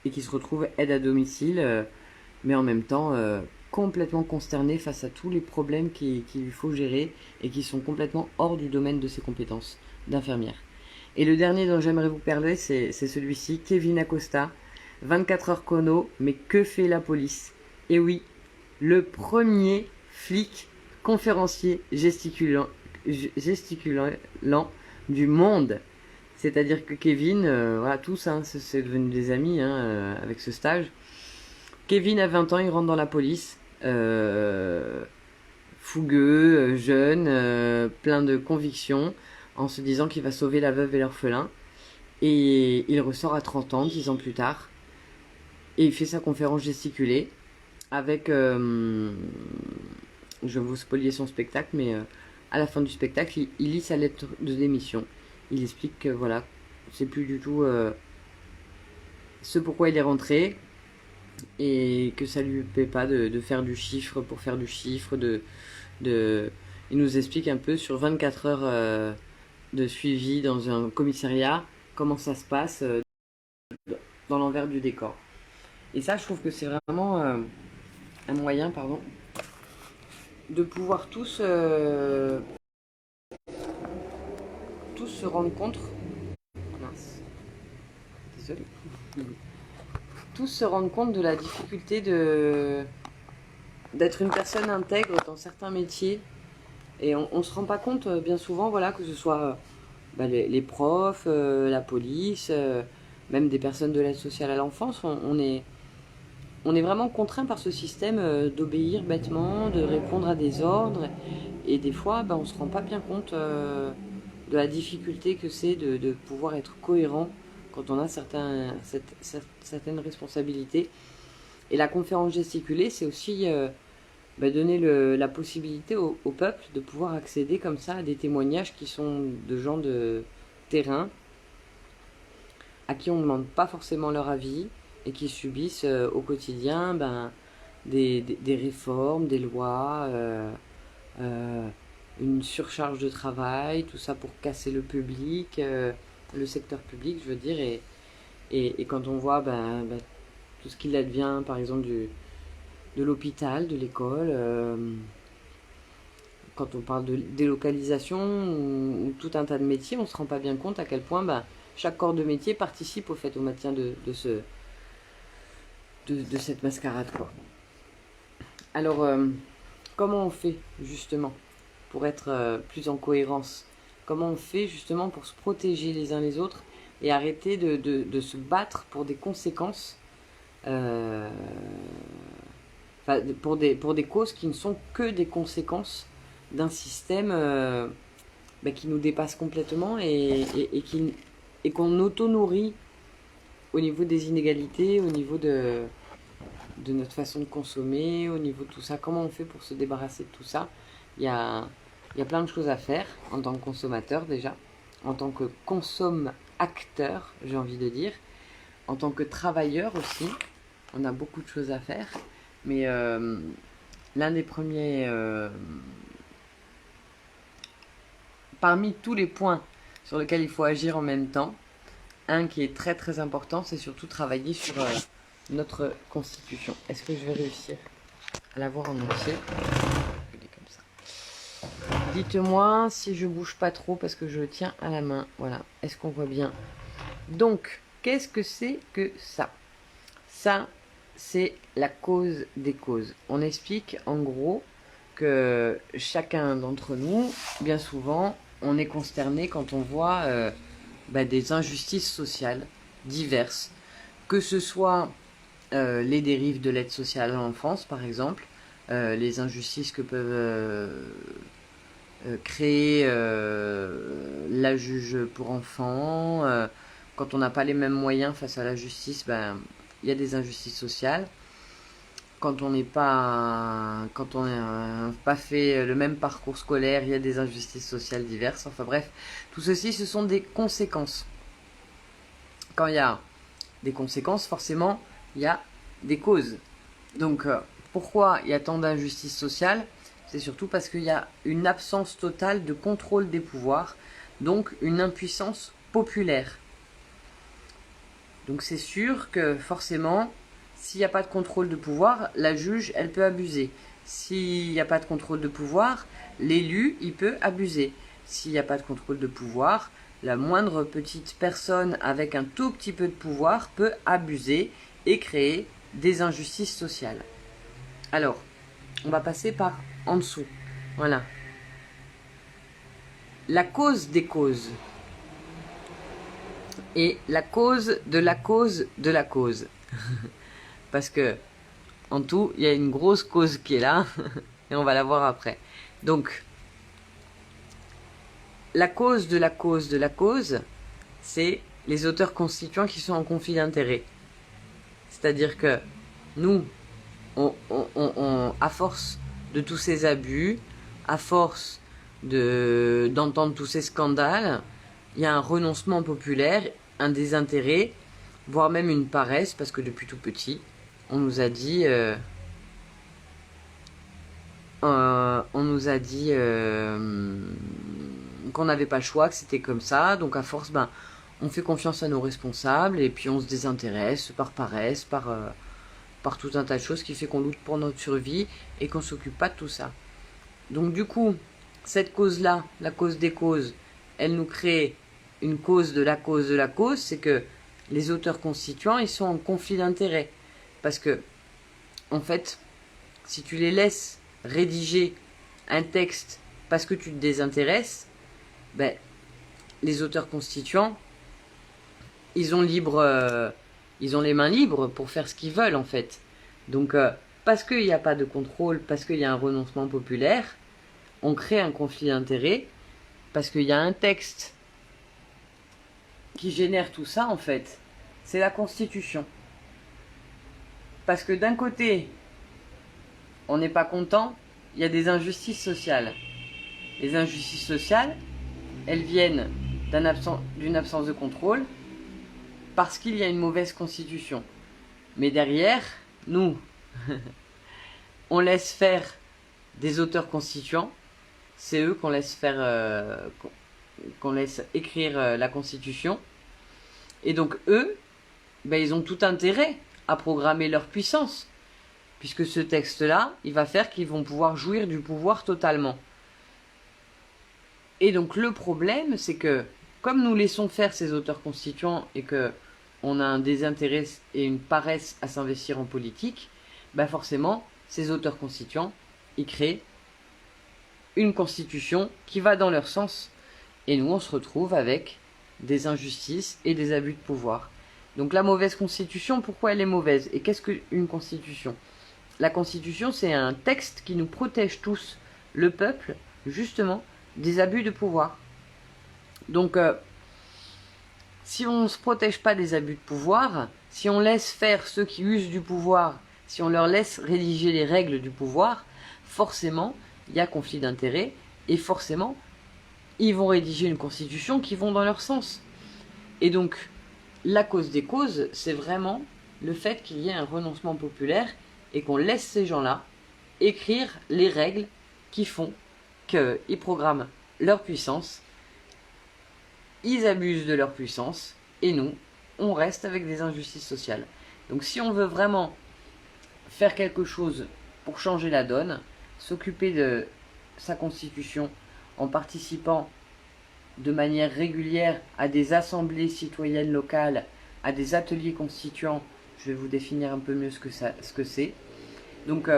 Speaker 1: et qui se retrouve aide à domicile, mais en même temps complètement consternée face à tous les problèmes qu'il lui faut gérer et qui sont complètement hors du domaine de ses compétences d'infirmière. Et le dernier dont j'aimerais vous parler, c'est celui-ci, Kevin Acosta, 24 heures chrono, mais que fait la police? Et oui, le premier flic conférencier gesticulant du monde. C'est-à-dire que Kevin, voilà, tous, hein, c'est devenu des amis avec ce stage. Kevin a 20 ans, il rentre dans la police, fougueux, jeune, plein de convictions, en se disant qu'il va sauver la veuve et l'orphelin. Et il ressort à 30 ans, 10 ans plus tard, et il fait sa conférence gesticulée avec, je vais vous spoiler son spectacle, mais à la fin du spectacle, il lit sa lettre de démission. Il explique que voilà, c'est plus du tout ce pourquoi il est rentré et que ça lui plaît pas de faire du chiffre pour faire du chiffre. Il nous explique un peu sur 24 heures de suivi dans un commissariat comment ça se passe dans l'envers du décor. Et ça, je trouve que c'est vraiment un moyen, de pouvoir tous se rendre compte. Mince. Désolée. Tous se rendre compte de la difficulté d'être une personne intègre dans certains métiers. Et on se rend pas compte bien souvent, voilà, que ce soit les profs, la police, même des personnes de l'aide sociale à l'enfance, on est vraiment contraint par ce système d'obéir bêtement, de répondre à des ordres. Et des fois, on se rend pas bien compte de la difficulté que c'est de pouvoir être cohérent quand on a certaines responsabilités. Et la conférence gesticulée, c'est aussi donner la possibilité au peuple de pouvoir accéder comme ça à des témoignages qui sont de gens de terrain, à qui on ne demande pas forcément leur avis et qui subissent au quotidien des réformes, des lois, une surcharge de travail, tout ça pour casser le public, le secteur public, je veux dire, et quand on voit tout ce qu'il advient, par exemple, de l'hôpital, de l'école, quand on parle de délocalisation ou tout un tas de métiers, on ne se rend pas bien compte à quel point chaque corps de métier participe au maintien de cette mascarade, quoi. Alors, comment on fait justement pour être plus en cohérence? Comment on fait justement pour se protéger les uns les autres et arrêter de se battre pour des conséquences, pour des causes qui ne sont que des conséquences d'un système qui nous dépasse complètement et qu'on auto-nourrit au niveau des inégalités, au niveau de notre façon de consommer, au niveau de tout ça. Comment on fait pour se débarrasser de tout ça? Il y a plein de choses à faire en tant que consommateur déjà, en tant que consomme-acteur, j'ai envie de dire, en tant que travailleur aussi. On a beaucoup de choses à faire, mais l'un des premiers, parmi tous les points sur lesquels il faut agir en même temps, un qui est très très important, c'est surtout travailler sur notre constitution. Est-ce que je vais réussir à la voir en entier? Je l'ai comme ça. Dites-moi si je bouge pas trop parce que je le tiens à la main. Voilà, est-ce qu'on voit bien? Donc, qu'est-ce que c'est que ça? Ça, c'est la cause des causes. On explique en gros que chacun d'entre nous, bien souvent, on est consterné quand on voit des injustices sociales diverses, que ce soit les dérives de l'aide sociale à l'enfance, par exemple, les injustices que peuvent créer la juge pour enfants, quand on n'a pas les mêmes moyens face à la justice, il y a des injustices sociales. Quand on n'a pas fait le même parcours scolaire, il y a des injustices sociales diverses. Enfin bref, tout ceci, ce sont des conséquences. Quand il y a des conséquences, forcément, il y a des causes. Donc, pourquoi il y a tant d'injustices sociales? C'est surtout parce qu'il y a une absence totale de contrôle des pouvoirs, donc une impuissance populaire. Donc c'est sûr que forcément, s'il n'y a pas de contrôle de pouvoir, la juge, elle peut abuser. S'il n'y a pas de contrôle de pouvoir, l'élu, il peut abuser. S'il n'y a pas de contrôle de pouvoir, la moindre petite personne avec un tout petit peu de pouvoir peut abuser et créer des injustices sociales. Alors, on va passer par en dessous. Voilà. La cause des causes. Et la cause de la cause de la cause. Parce que, en tout, il y a une grosse cause qui est là, et on va la voir après. Donc, la cause de la cause de la cause, c'est les auteurs constituants qui sont en conflit d'intérêts. C'est-à-dire que nous, à force de tous ces abus, à force d'entendre tous ces scandales, il y a un renoncement populaire, un désintérêt, voire même une paresse, parce que depuis tout petit, on nous a dit, qu'on n'avait pas le choix, que c'était comme ça. Donc à force, on fait confiance à nos responsables et puis on se désintéresse par paresse, par tout un tas de choses qui fait qu'on lutte pour notre survie et qu'on s'occupe pas de tout ça. Donc du coup, cette cause-là, la cause des causes, elle nous crée une cause de la cause de la cause, c'est que les auteurs constituants, ils sont en conflit d'intérêts. Parce que, en fait, si tu les laisses rédiger un texte parce que tu te désintéresses, les auteurs constituants, ils ont les mains libres pour faire ce qu'ils veulent, en fait. Donc, parce qu'il n'y a pas de contrôle, parce qu'il y a un renoncement populaire, on crée un conflit d'intérêts, parce qu'il y a un texte qui génère tout ça, en fait. C'est la Constitution. Parce que d'un côté, on n'est pas content, il y a des injustices sociales. Les injustices sociales, elles viennent d'une absence de contrôle parce qu'il y a une mauvaise constitution. Mais derrière, nous, on laisse faire des auteurs constituants. C'est eux qu'on laisse faire, qu'on laisse écrire la constitution. Et donc eux, ils ont tout intérêt à programmer leur puissance, puisque ce texte-là, il va faire qu'ils vont pouvoir jouir du pouvoir totalement. Et donc le problème, c'est que, comme nous laissons faire ces auteurs constituants et que on a un désintérêt et une paresse à s'investir en politique, forcément, ces auteurs constituants, ils créent une constitution qui va dans leur sens. Et nous, on se retrouve avec des injustices et des abus de pouvoir. Donc la mauvaise constitution, pourquoi elle est mauvaise? Et qu'est-ce qu'une constitution? la Constitution, c'est un texte qui nous protège tous, le peuple, justement, des abus de pouvoir. Donc, si on ne se protège pas des abus de pouvoir, si on laisse faire ceux qui usent du pouvoir, si on leur laisse rédiger les règles du pouvoir, forcément, il y a conflit d'intérêts, et forcément, ils vont rédiger une constitution qui vont dans leur sens. Et donc, la cause des causes, c'est vraiment le fait qu'il y ait un renoncement populaire et qu'on laisse ces gens-là écrire les règles qui font qu'ils programment leur puissance, ils abusent de leur puissance, et nous, on reste avec des injustices sociales. Donc si on veut vraiment faire quelque chose pour changer la donne, s'occuper de sa constitution en participant de manière régulière à des assemblées citoyennes locales, à des ateliers constituants, je vais vous définir un peu mieux ce que c'est. Donc,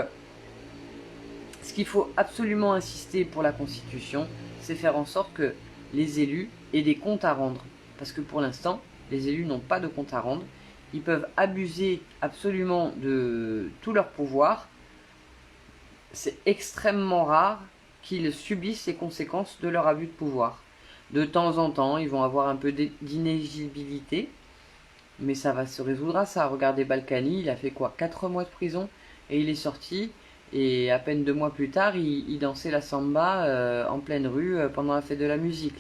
Speaker 1: ce qu'il faut absolument insister pour la Constitution, c'est faire en sorte que les élus aient des comptes à rendre. Parce que pour l'instant, les élus n'ont pas de compte à rendre. Ils peuvent abuser absolument de tout leur pouvoir. C'est extrêmement rare qu'ils subissent les conséquences de leur abus de pouvoir. De temps en temps, ils vont avoir un peu d'inéligibilité, mais ça va se résoudre à ça. Regardez Balkany, il a fait quoi, 4 mois de prison, et il est sorti, et à peine 2 mois plus tard, il dansait la samba en pleine rue pendant la fête de la musique.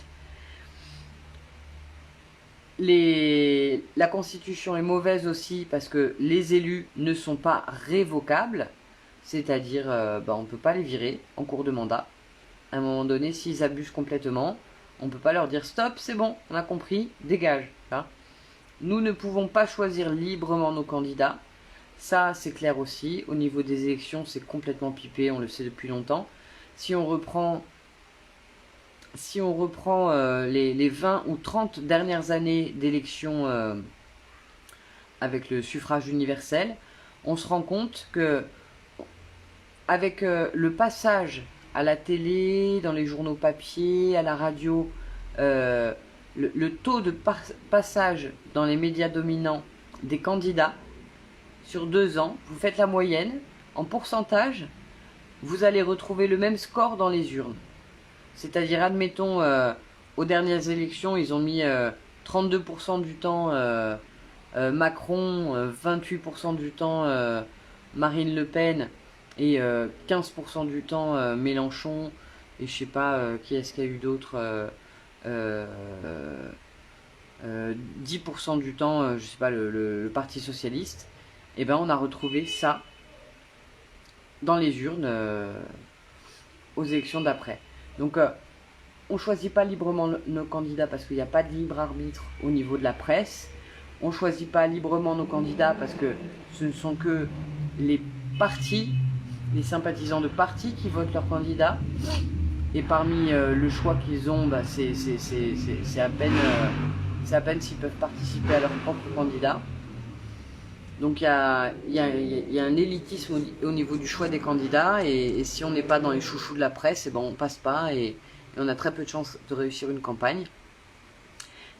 Speaker 1: La Constitution est mauvaise aussi parce que les élus ne sont pas révocables, c'est-à-dire on ne peut pas les virer en cours de mandat. À un moment donné, s'ils abusent complètement, on ne peut pas leur dire stop, c'est bon, on a compris, dégage. Hein. Nous ne pouvons pas choisir librement nos candidats. Ça, c'est clair aussi. Au niveau des élections, c'est complètement pipé, on le sait depuis longtemps. Si on reprend les 20 ou 30 dernières années d'élections avec le suffrage universel, on se rend compte que avec le passage à la télé, dans les journaux papier, à la radio, le taux de passage dans les médias dominants des candidats, sur 2 ans, vous faites la moyenne, en pourcentage, vous allez retrouver le même score dans les urnes. C'est-à-dire, admettons, aux dernières élections, ils ont mis 32% du temps Macron, 28% du temps Marine Le Pen, et 15% du temps Mélenchon, et je sais pas qui est-ce qu'il y a eu d'autres, 10% du temps, je sais pas, le Parti Socialiste, et ben on a retrouvé ça dans les urnes aux élections d'après. Donc on ne choisit pas librement nos candidats parce qu'il n'y a pas de libre arbitre au niveau de la presse. On ne choisit pas librement nos candidats parce que ce ne sont que les partis, les sympathisants de partis qui votent leurs candidats. Et parmi le choix qu'ils ont, c'est à peine s'ils peuvent participer à leur propre candidat. Donc il y a un élitisme au niveau du choix des candidats, et si on n'est pas dans les chouchous de la presse, on passe pas, et on a très peu de chances de réussir une campagne.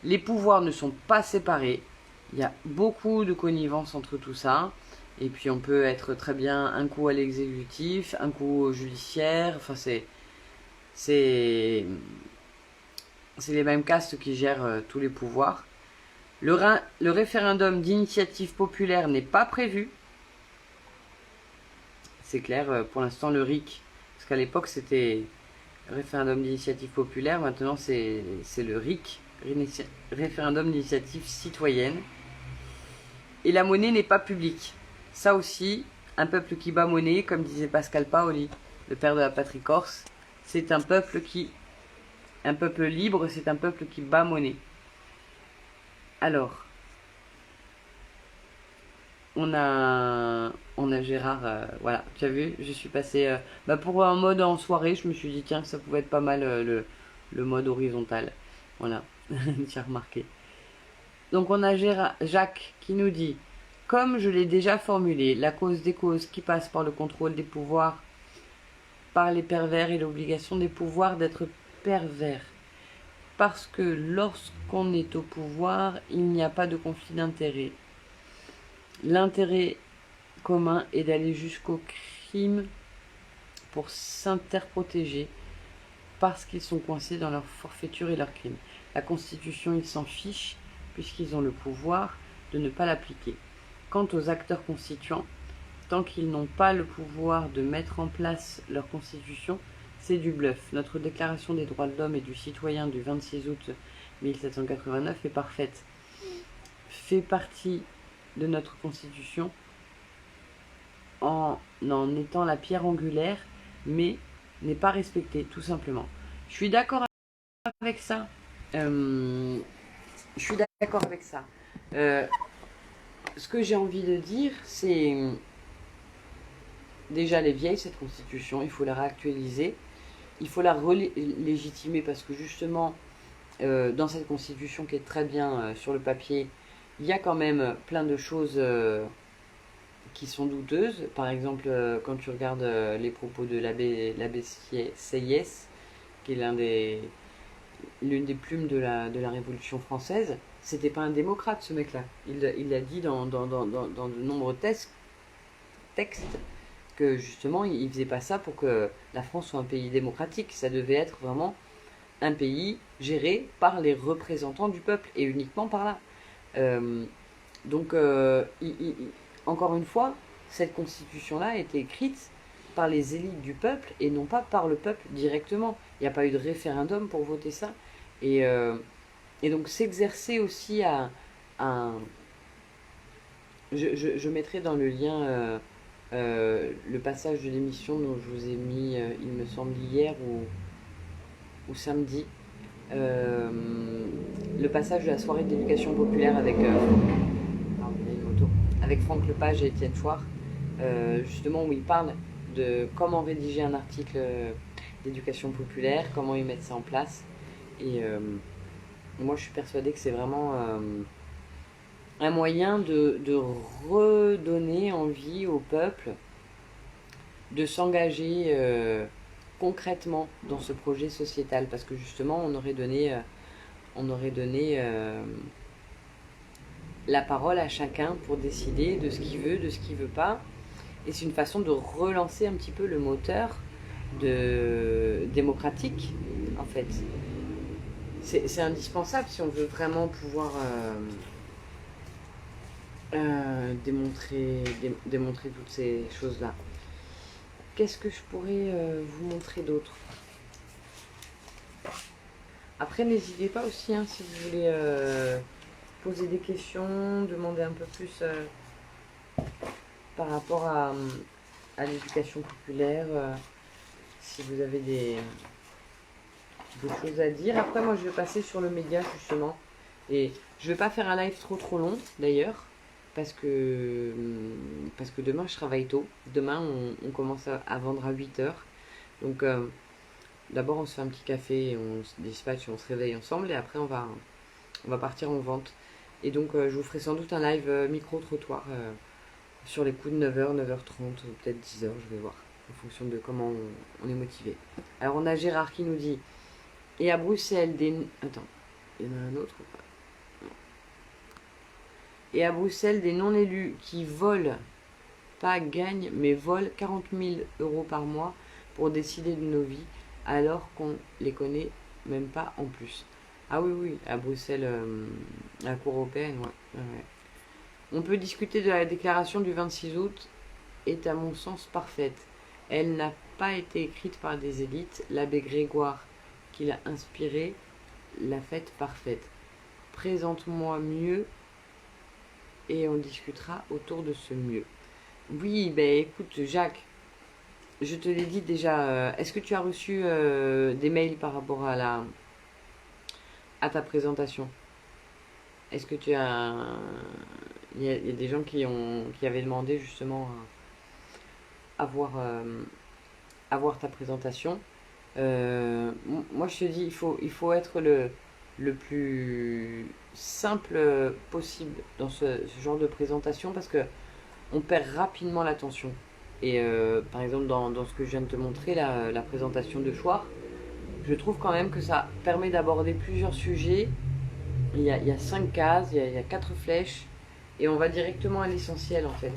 Speaker 1: Les pouvoirs ne sont pas séparés, il y a beaucoup de connivence entre tout ça, et puis on peut être très bien un coup à l'exécutif, un coup au judiciaire, enfin c'est les mêmes castes qui gèrent tous les pouvoirs. Le référendum d'initiative populaire n'est pas prévu. C'est clair, pour l'instant le RIC, parce qu'à l'époque c'était référendum d'initiative populaire, maintenant c'est le RIC, référendum d'initiative citoyenne. Et la monnaie n'est pas publique. Ça aussi, un peuple qui bat monnaie, comme disait Pascal Paoli, le père de la patrie corse, c'est un peuple libre, c'est un peuple qui bat monnaie. Alors, on a Gérard, voilà, tu as vu, je suis passé, pour un mode en soirée, je me suis dit, tiens, ça pouvait être pas mal le mode horizontal, voilà, tu as remarqué. Donc on a Jacques qui nous dit, comme je l'ai déjà formulé, la cause des causes qui passe par le contrôle des pouvoirs, par les pervers et l'obligation des pouvoirs d'être pervers. Parce que lorsqu'on est au pouvoir, il n'y a pas de conflit d'intérêts. L'intérêt commun est d'aller jusqu'au crime pour s'interprotéger parce qu'ils sont coincés dans leur forfaiture et leurs crimes. La Constitution, ils s'en fichent puisqu'ils ont le pouvoir de ne pas l'appliquer. Quant aux acteurs constituants, tant qu'ils n'ont pas le pouvoir de mettre en place leur Constitution, c'est du bluff. Notre Déclaration des droits de l'homme et du citoyen du 26 août 1789 est parfaite. Fait partie de notre Constitution en étant la pierre angulaire, mais n'est pas respectée, tout simplement. Je suis d'accord avec ça. Ce que j'ai envie de dire, c'est déjà elle est vieille cette constitution, il faut la réactualiser, il faut la relégitimer parce que justement dans cette constitution qui est très bien sur le papier, il y a quand même plein de choses qui sont douteuses. Par exemple, quand tu regardes les propos de l'abbé Sieyès, qui est l'une des plumes de la Révolution française, c'était pas un démocrate ce mec-là. Il l'a dit dans de nombreux textes que justement il faisait pas ça pour que la France soit un pays démocratique. Ça devait être vraiment un pays géré par les représentants du peuple et uniquement par là. Encore une fois, cette constitution-là a été écrite par les élites du peuple et non pas par le peuple directement. Il n'y a pas eu de référendum pour voter ça. Et donc s'exercer aussi je mettrai dans le lien le passage de l'émission dont je vous ai mis, il me semble, hier ou samedi. Le passage de la soirée d'éducation populaire avec Franck Lepage et Étienne Chouard, justement où il parle de comment rédiger un article d'éducation populaire, comment y mettre ça en place. Et moi je suis persuadée que c'est vraiment un moyen de redonner envie au peuple de s'engager concrètement dans ce projet sociétal, parce que justement on aurait donné la parole à chacun pour décider de ce qu'il veut, de ce qu'il veut pas, et c'est une façon de relancer un petit peu le moteur démocratique en fait. C'est indispensable si on veut vraiment pouvoir démontrer toutes ces choses-là. Qu'est-ce que je pourrais vous montrer d'autre? Après, n'hésitez pas aussi, hein, si vous voulez poser des questions, demander un peu plus par rapport à l'éducation populaire, si vous avez des choses à dire. Après, moi, je vais passer sur le média, justement. Et je vais pas faire un live trop long, d'ailleurs, parce que demain, je travaille tôt. Demain, on commence à vendre à 8h. Donc, d'abord, on se fait un petit café, on se dispatche, on se réveille ensemble. Et après, on va partir en vente. Et donc, je vous ferai sans doute un live micro-trottoir sur les coups de 9h, 9h30, peut-être 10h, je vais voir, en fonction de comment on est motivé. Alors, on a Gérard qui nous dit... Et à Bruxelles, Attends, il y en a un autre ou pas? Non. Et à Bruxelles, des non-élus qui volent, pas gagnent, mais volent 40 000 € par mois pour décider de nos vies, alors qu'on les connaît même pas en plus. Ah oui, à Bruxelles, à la Cour européenne, ouais. On peut discuter de la déclaration du 26 août, est à mon sens parfaite. Elle n'a pas été écrite par des élites. L'abbé Grégoire qui l'a inspirée l'a faite parfaite. Présente-moi mieux et on discutera autour de ce mieux. Oui, ben écoute Jacques, je te l'ai dit déjà, est-ce que tu as reçu des mails par rapport à ta présentation? Est-ce que tu as... Il y a des gens qui avaient demandé justement à voir ta présentation. Moi je te dis, il faut être le plus simple possible dans ce genre de présentation, parce que on perd rapidement l'attention. Et par exemple dans ce que je viens de te montrer, la présentation de Chouard, je trouve quand même que ça permet d'aborder plusieurs sujets. Il y a 5 cases, il y a 4 flèches, et on va directement à l'essentiel en fait.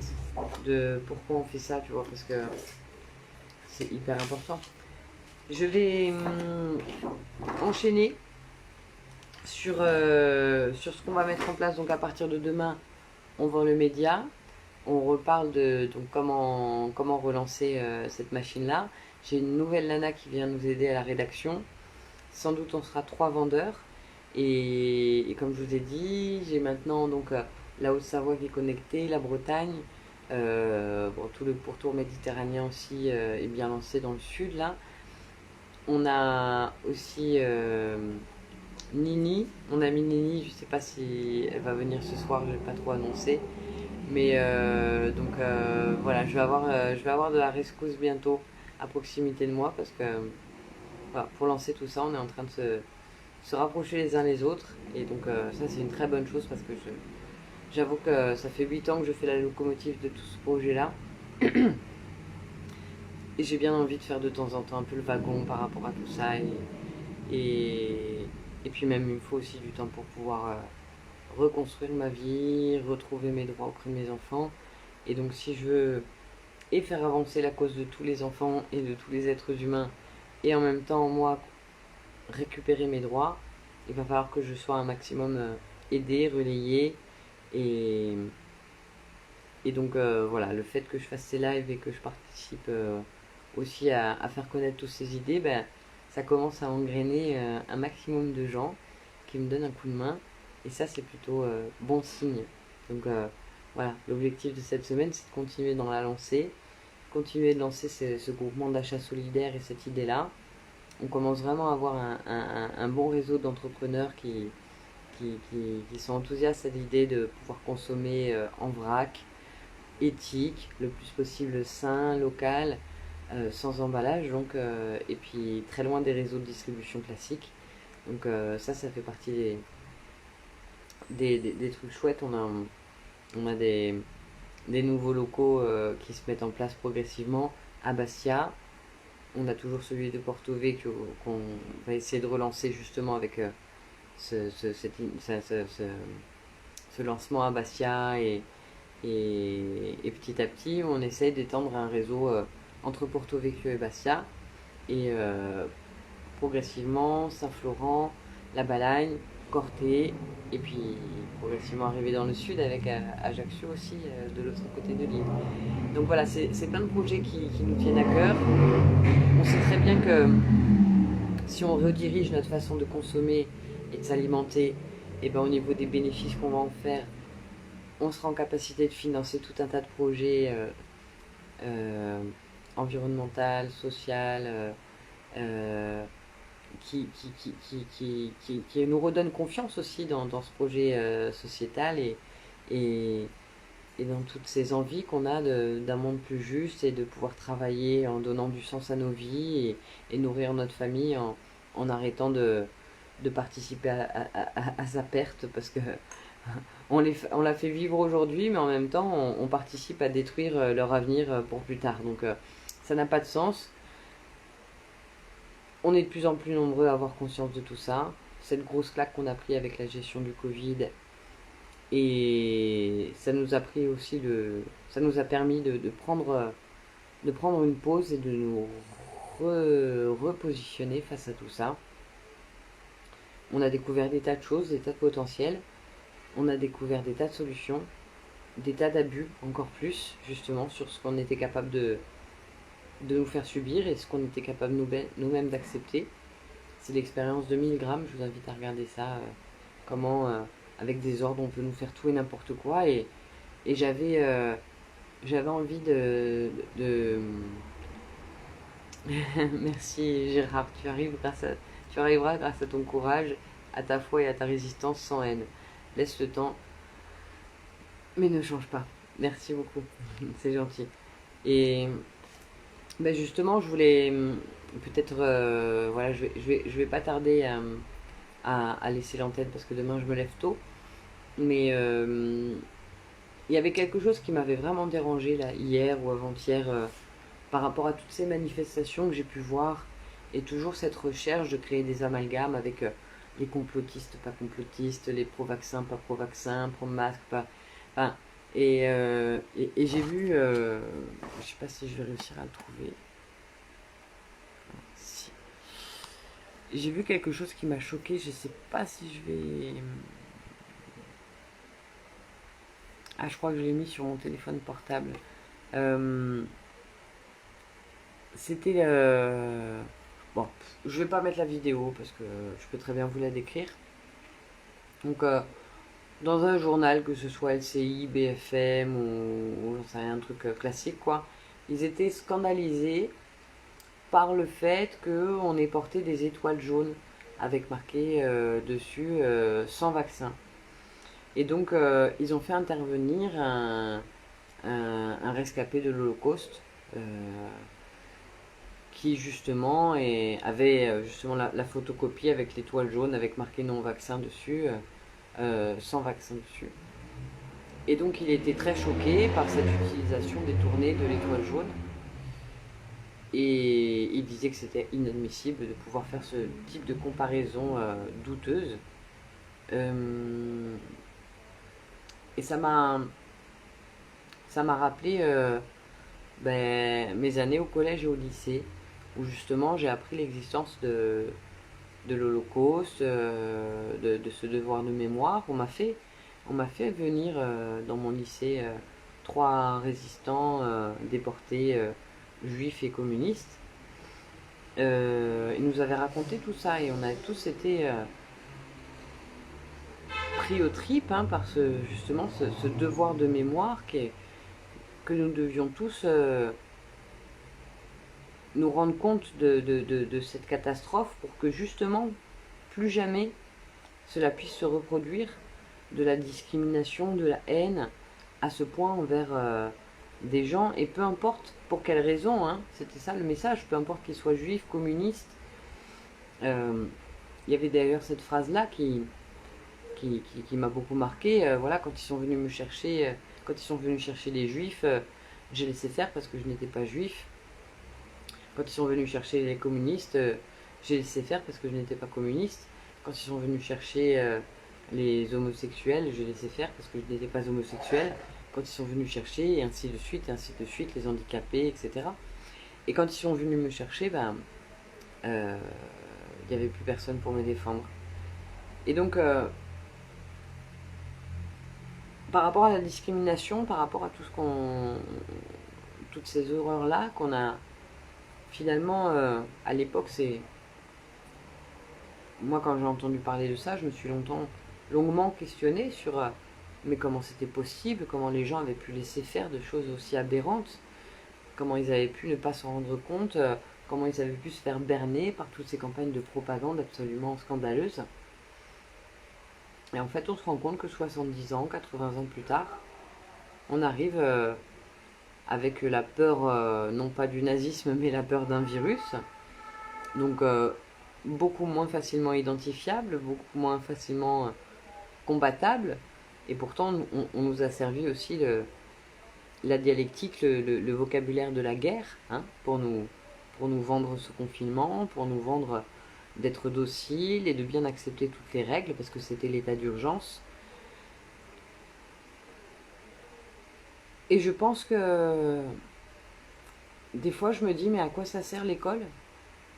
Speaker 1: de pourquoi on fait ça, tu vois, parce que c'est hyper important. Je vais enchaîner sur ce qu'on va mettre en place. Donc à partir de demain, on vend le média. On reparle de donc comment relancer cette machine-là. J'ai une nouvelle nana qui vient nous aider à la rédaction. Sans doute on sera 3 vendeurs. Et comme je vous ai dit, j'ai maintenant donc la Haute-Savoie qui est connectée, la Bretagne. Bon, tout le pourtour méditerranéen aussi est bien lancé dans le sud là. On a aussi Nini. On a mis Nini, je sais pas si elle va venir ce soir, je vais pas trop annoncer. Mais donc voilà, je vais avoir de la rescousse bientôt à proximité de moi parce que voilà, pour lancer tout ça, on est en train de se rapprocher les uns les autres. Et donc ça c'est une très bonne chose parce que j'avoue que ça fait 8 ans que je fais la locomotive de tout ce projet-là. Et j'ai bien envie de faire de temps en temps un peu le wagon par rapport à tout ça. Et puis même il me faut aussi du temps pour pouvoir reconstruire ma vie, retrouver mes droits auprès de mes enfants. Et donc si je veux et faire avancer la cause de tous les enfants et de tous les êtres humains, et en même temps moi récupérer mes droits, il va falloir que je sois un maximum aidé, relayé. Et donc voilà, le fait que je fasse ces lives et que je participe aussi à faire connaître toutes ces idées, ben, ça commence à engrainer un maximum de gens qui me donnent un coup de main. Et ça, c'est plutôt bon signe. Donc voilà, l'objectif de cette semaine, c'est de continuer dans la lancée, continuer de lancer ce groupement d'achat solidaire et cette idée-là. On commence vraiment à avoir un bon réseau d'entrepreneurs qui sont enthousiastes à l'idée de pouvoir consommer en vrac, éthique, le plus possible sain, local, sans emballage, donc, et puis très loin des réseaux de distribution classiques. Donc ça fait partie des trucs chouettes. On a des nouveaux locaux qui se mettent en place progressivement à Bastia. On a toujours celui de Porto Vecchio qu'on va essayer de relancer justement avec ce lancement à Bastia et petit à petit on essaye d'étendre un réseau entre Porto Vecchio et Bastia et progressivement Saint-Florent, La Balagne, Corté et puis progressivement arriver dans le sud avec Ajaccio aussi de l'autre côté de l'île. Donc voilà, c'est plein de projets qui nous tiennent à cœur. On sait très bien que si on redirige notre façon de consommer et de s'alimenter, et ben au niveau des bénéfices qu'on va en faire, on sera en capacité de financer tout un tas de projets environnemental, social, qui nous redonnent confiance aussi dans ce projet sociétal et dans toutes ces envies qu'on a d'un monde plus juste et de pouvoir travailler en donnant du sens à nos vies et nourrir notre famille en arrêtant de participer à sa perte parce que on la fait vivre aujourd'hui mais en même temps on participe à détruire leur avenir pour plus tard. Donc ça n'a pas de sens. On est de plus en plus nombreux à avoir conscience de tout ça. Cette grosse claque qu'on a pris avec la gestion du Covid et ça nous a pris aussi ça nous a permis de prendre une pause et de nous repositionner face à tout ça. On a découvert des tas de choses, des tas de potentiels. On a découvert des tas de solutions, des tas d'abus, encore plus, justement, sur ce qu'on était capable de nous faire subir et ce qu'on était capable nous-mêmes d'accepter. C'est l'expérience de 1000 grammes, je vous invite à regarder ça, comment, avec des ordres, on peut nous faire tout et n'importe quoi. Et j'avais envie de... Merci Gérard, tu arriveras grâce à ton courage, à ta foi et à ta résistance sans haine. Laisse le temps, mais ne change pas. Merci beaucoup, c'est gentil. Et ben justement, je voulais peut-être, voilà, je vais pas tarder à laisser l'antenne parce que demain je me lève tôt. Mais il y avait quelque chose qui m'avait vraiment dérangé là, hier ou avant-hier par rapport à toutes ces manifestations que j'ai pu voir et toujours cette recherche de créer des amalgames avec les complotistes, pas complotistes, les pro-vaccins, pas pro-vaccins, pro-masques, pas... Enfin, Et j'ai vu, je sais pas si je vais réussir à le trouver. Si. J'ai vu quelque chose qui m'a choqué, je sais pas si je vais... Ah, je crois que je l'ai mis sur mon téléphone portable. Euh, C'était... Bon, je vais pas mettre la vidéo parce que je peux très bien vous la décrire. Donc, dans un journal, que ce soit LCI, BFM ou j'en sais rien, un truc classique, quoi, ils étaient scandalisés par le fait qu'on ait porté des étoiles jaunes avec marqué dessus sans vaccin. Et donc, ils ont fait intervenir un rescapé de l'Holocauste euh, qui justement avait justement la photocopie avec l'étoile jaune avec marqué non vaccin dessus, sans vaccin dessus. Et donc il était très choqué par cette utilisation détournée de l'étoile jaune. Et il disait que c'était inadmissible de pouvoir faire ce type de comparaison douteuse. Et ça m'a rappelé mes années au collège et au lycée, où justement j'ai appris l'existence de l'Holocauste, de ce devoir de mémoire. On m'a fait venir dans mon lycée 3 résistants déportés juifs et communistes. Ils nous avaient raconté tout ça et on a tous été pris aux tripes par justement ce devoir de mémoire que nous devions tous nous rendre compte de cette catastrophe pour que justement plus jamais cela puisse se reproduire, de la discrimination, de la haine à ce point envers des gens, et peu importe pour quelle raison, c'était ça le message, peu importe qu'ils soient juifs, communistes. Il y avait d'ailleurs cette phrase-là qui m'a beaucoup marqué, voilà, quand ils sont venus me chercher, quand ils sont venus chercher les juifs, j'ai laissé faire parce que je n'étais pas juif. Quand ils sont venus chercher les communistes, j'ai laissé faire parce que je n'étais pas communiste. Quand ils sont venus chercher les homosexuels, j'ai laissé faire parce que je n'étais pas homosexuel. Quand ils sont venus chercher, et ainsi de suite, les handicapés, etc. Et quand ils sont venus me chercher, il n'y avait plus personne pour me défendre. Et donc, par rapport à la discrimination, par rapport à toutes ces horreurs-là qu'on a finalement, à l'époque, moi quand j'ai entendu parler de ça, je me suis longuement questionnée sur mais comment c'était possible, comment les gens avaient pu laisser faire de choses aussi aberrantes, comment ils avaient pu ne pas s'en rendre compte, comment ils avaient pu se faire berner par toutes ces campagnes de propagande absolument scandaleuses. Et en fait, on se rend compte que 70 ans, 80 ans plus tard, on arrive avec la peur, non pas du nazisme, mais la peur d'un virus. Donc, beaucoup moins facilement identifiable, beaucoup moins facilement combattable. Et pourtant, on nous a servi aussi la dialectique, le vocabulaire de la guerre, pour nous vendre ce confinement, pour nous vendre d'être docile et de bien accepter toutes les règles, parce que c'était l'état d'urgence. Et je pense que des fois je me dis, mais à quoi ça sert l'école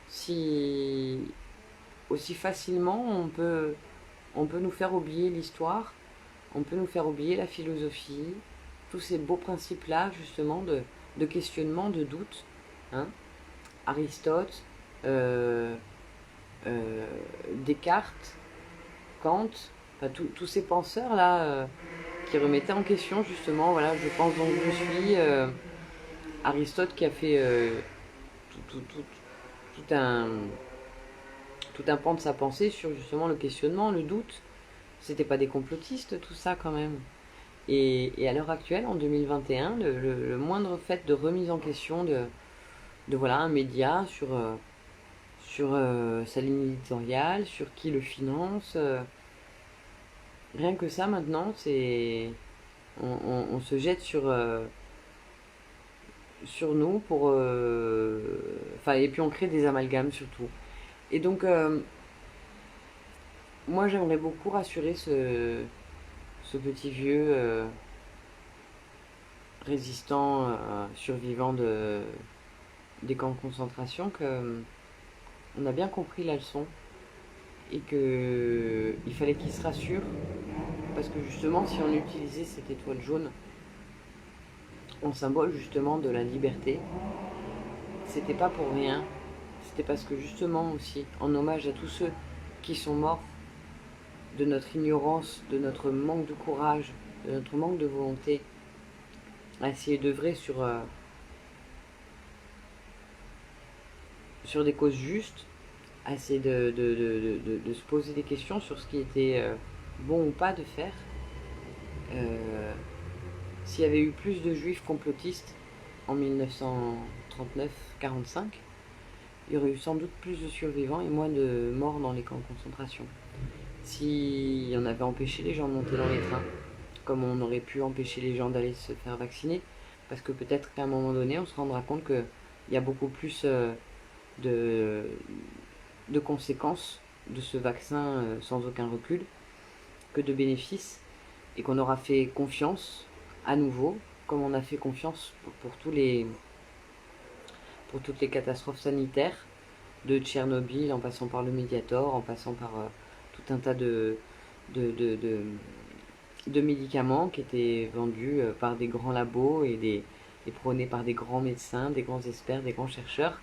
Speaker 1: si aussi facilement on peut nous faire oublier l'histoire, on peut nous faire oublier la philosophie, tous ces beaux principes-là justement de questionnement, de doute. Aristote, Descartes, Kant, enfin, tous ces penseurs-là qui remettaient en question justement, voilà, je pense donc je suis Aristote qui a fait tout un pan de sa pensée sur justement le questionnement, le doute. C'était pas des complotistes tout ça quand même. Et à l'heure actuelle, en 2021, le moindre fait de remise en question de voilà, un média sur sa ligne éditoriale, sur qui le finance, rien que ça maintenant, on se jette sur nous pour et puis on crée des amalgames surtout. Et donc moi j'aimerais beaucoup rassurer ce petit vieux résistants survivants des camps de concentration qu'on a bien compris la leçon et qu'il fallait qu'ils se rassurent parce que justement si on utilisait cette étoile jaune en symbole justement de la liberté, c'était pas pour rien, c'était parce que justement aussi en hommage à tous ceux qui sont morts de notre ignorance, de notre manque de courage, de notre manque de volonté à essayer d'œuvrer sur des causes justes, à essayer de se poser des questions sur ce qui était bon ou pas de faire. S'il y avait eu plus de juifs complotistes en 1939-45, il y aurait eu sans doute plus de survivants et moins de morts dans les camps de concentration. Si on avait empêché les gens de monter dans les trains, comme on aurait pu empêcher les gens d'aller se faire vacciner, parce que peut-être qu'à un moment donné, on se rendra compte qu'il y a beaucoup plus de conséquences de ce vaccin sans aucun recul que de bénéfices, et qu'on aura fait confiance à nouveau, comme on a fait confiance pour toutes les catastrophes sanitaires, de Tchernobyl en passant par le Mediator, en passant par tout un tas de médicaments qui étaient vendus par des grands labos et prônés par des grands médecins, des grands experts, des grands chercheurs,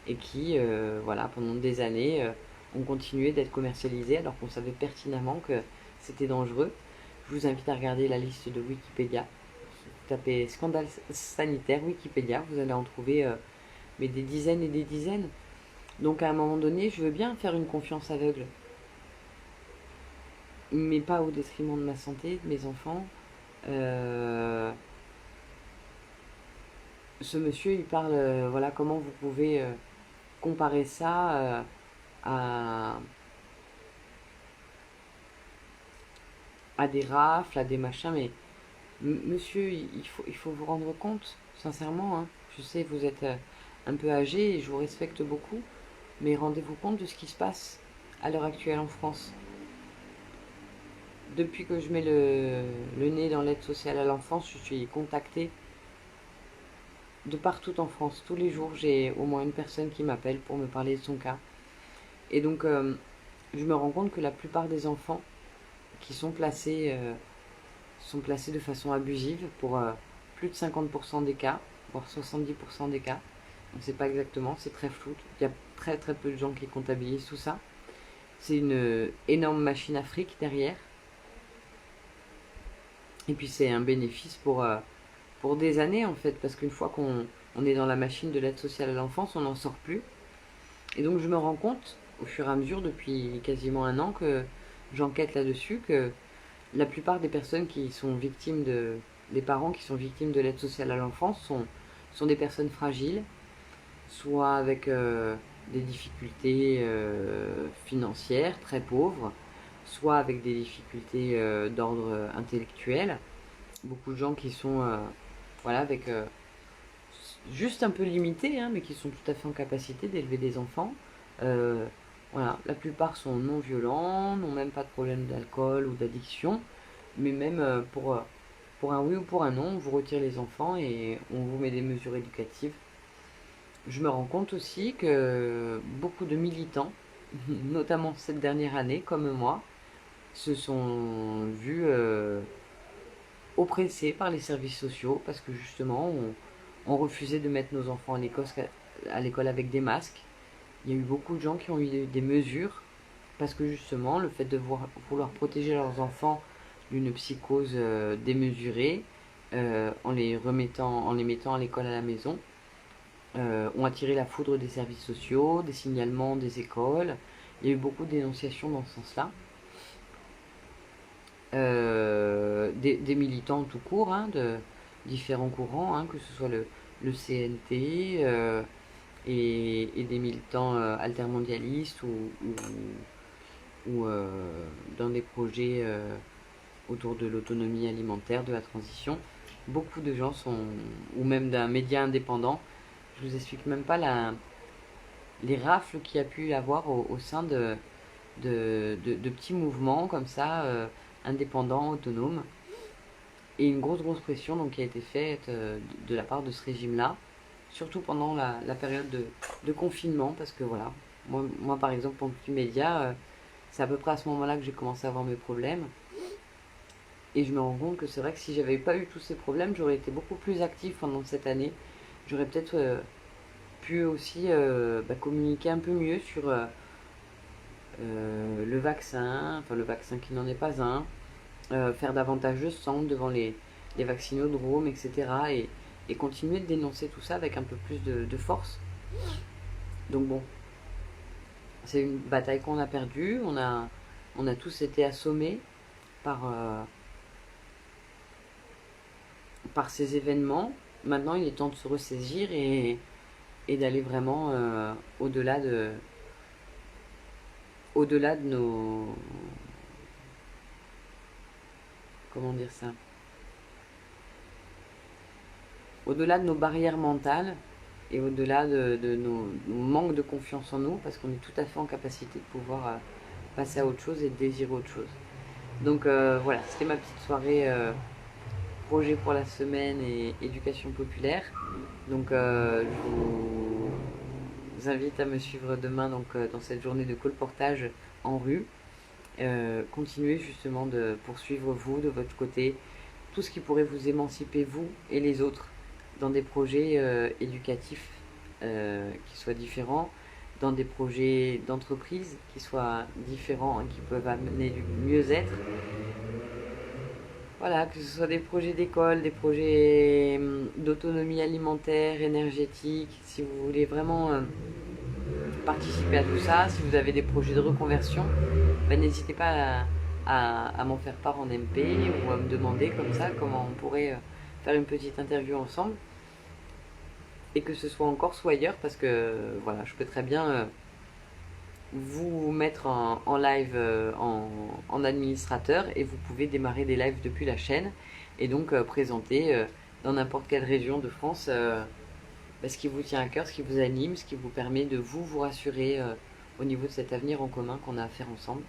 Speaker 1: et qui, voilà, pendant des années, ont continué d'être commercialisés alors qu'on savait pertinemment que c'était dangereux. Je vous invite à regarder la liste de Wikipédia. Vous tapez scandale sanitaire Wikipédia, vous allez en trouver mais des dizaines et des dizaines. Donc à un moment donné, je veux bien faire une confiance aveugle, mais pas au détriment de ma santé, de mes enfants. Ce monsieur, il parle, voilà, comment vous pouvez comparer ça à des rafles, à des machins, mais monsieur, il faut vous rendre compte, sincèrement, hein. Je sais, vous êtes un peu âgé et je vous respecte beaucoup, mais rendez-vous compte de ce qui se passe à l'heure actuelle en France. Depuis que je mets le nez dans l'aide sociale à l'enfance, je suis contactée de partout en France. Tous les jours, j'ai au moins une personne qui m'appelle pour me parler de son cas. Et donc, je me rends compte que la plupart des enfants qui sont placés de façon abusive pour plus de 50% des cas, voire 70% des cas. On ne sait pas exactement, c'est très flou. Il y a très très peu de gens qui comptabilisent tout ça. C'est une énorme machine à fric derrière. Et puis c'est un bénéfice pour des années en fait, parce qu'une fois qu'on est dans la machine de l'aide sociale à l'enfance, on n'en sort plus. Et donc je me rends compte, au fur et à mesure, depuis quasiment un an que j'enquête là-dessus, que la plupart des personnes qui sont victimes des parents qui sont victimes de l'aide sociale à l'enfance sont des personnes fragiles, soit avec des difficultés financières, très pauvres, soit avec des difficultés d'ordre intellectuel. Beaucoup de gens qui sont voilà, avec juste un peu limités, hein, mais qui sont tout à fait en capacité d'élever des enfants. Voilà, la plupart sont non violents, n'ont même pas de problème d'alcool ou d'addiction, mais même pour un oui ou pour un non, on vous retire les enfants et on vous met des mesures éducatives. Je me rends compte aussi que beaucoup de militants, notamment cette dernière année, comme moi, se sont vus oppressés par les services sociaux parce que justement, on refusait de mettre nos enfants à l'école avec des masques. Il y a eu beaucoup de gens qui ont eu des mesures parce que justement, le fait de vouloir protéger leurs enfants d'une psychose démesurée, en les mettant à l'école à la maison, ont attiré la foudre des services sociaux, des signalements des écoles. Il y a eu beaucoup de dénonciations dans ce sens-là. Des militants tout court, hein, de différents courants, hein, que ce soit le CNT et des militants altermondialistes ou dans des projets autour de l'autonomie alimentaire, de la transition. Beaucoup de gens ou même d'un média indépendant. Je vous explique même pas les rafles qu'il y a pu y avoir au sein de petits mouvements comme ça, indépendants, autonomes. et une grosse pression donc, qui a été faite de la part de ce régime-là, surtout pendant la période de confinement, parce que voilà, moi par exemple, pour Multimédia, c'est à peu près à ce moment-là que j'ai commencé à avoir mes problèmes. Et je me rends compte que c'est vrai que si j'avais pas eu tous ces problèmes, j'aurais été beaucoup plus active pendant cette année. J'aurais peut-être pu aussi communiquer un peu mieux sur le vaccin qui n'en est pas un, faire davantage de stands devant les vaccinodromes, etc. Et continuer de dénoncer tout ça avec un peu plus de force. Donc bon, c'est une bataille qu'on a perdue, on a tous été assommés par ces événements. Maintenant, il est temps de se ressaisir et d'aller vraiment au-delà de nos... Comment dire ça? Au-delà de nos barrières mentales et au-delà de nos manques de confiance en nous, parce qu'on est tout à fait en capacité de pouvoir passer à autre chose et de désirer autre chose. Donc voilà, c'était ma petite soirée projet pour la semaine et éducation populaire. Donc je vous invite à me suivre demain donc, dans cette journée de colportage en rue. Continuez justement de poursuivre vous, de votre côté, tout ce qui pourrait vous émanciper, vous et les autres, dans des projets éducatifs qui soient différents, dans des projets d'entreprise qui soient différents et qui peuvent amener du mieux-être. Voilà, que ce soit des projets d'école, des projets d'autonomie alimentaire, énergétique, si vous voulez vraiment participer à tout ça, si vous avez des projets de reconversion, n'hésitez pas à m'en faire part en MP ou à me demander comme ça comment on pourrait faire une petite interview ensemble. Et que ce soit en Corse ou ailleurs, parce que voilà, je peux très bien vous mettre en live en administrateur et vous pouvez démarrer des lives depuis la chaîne et donc présenter dans n'importe quelle région de France ce qui vous tient à cœur, ce qui vous anime, ce qui vous permet de vous rassurer au niveau de cet avenir en commun qu'on a à faire ensemble.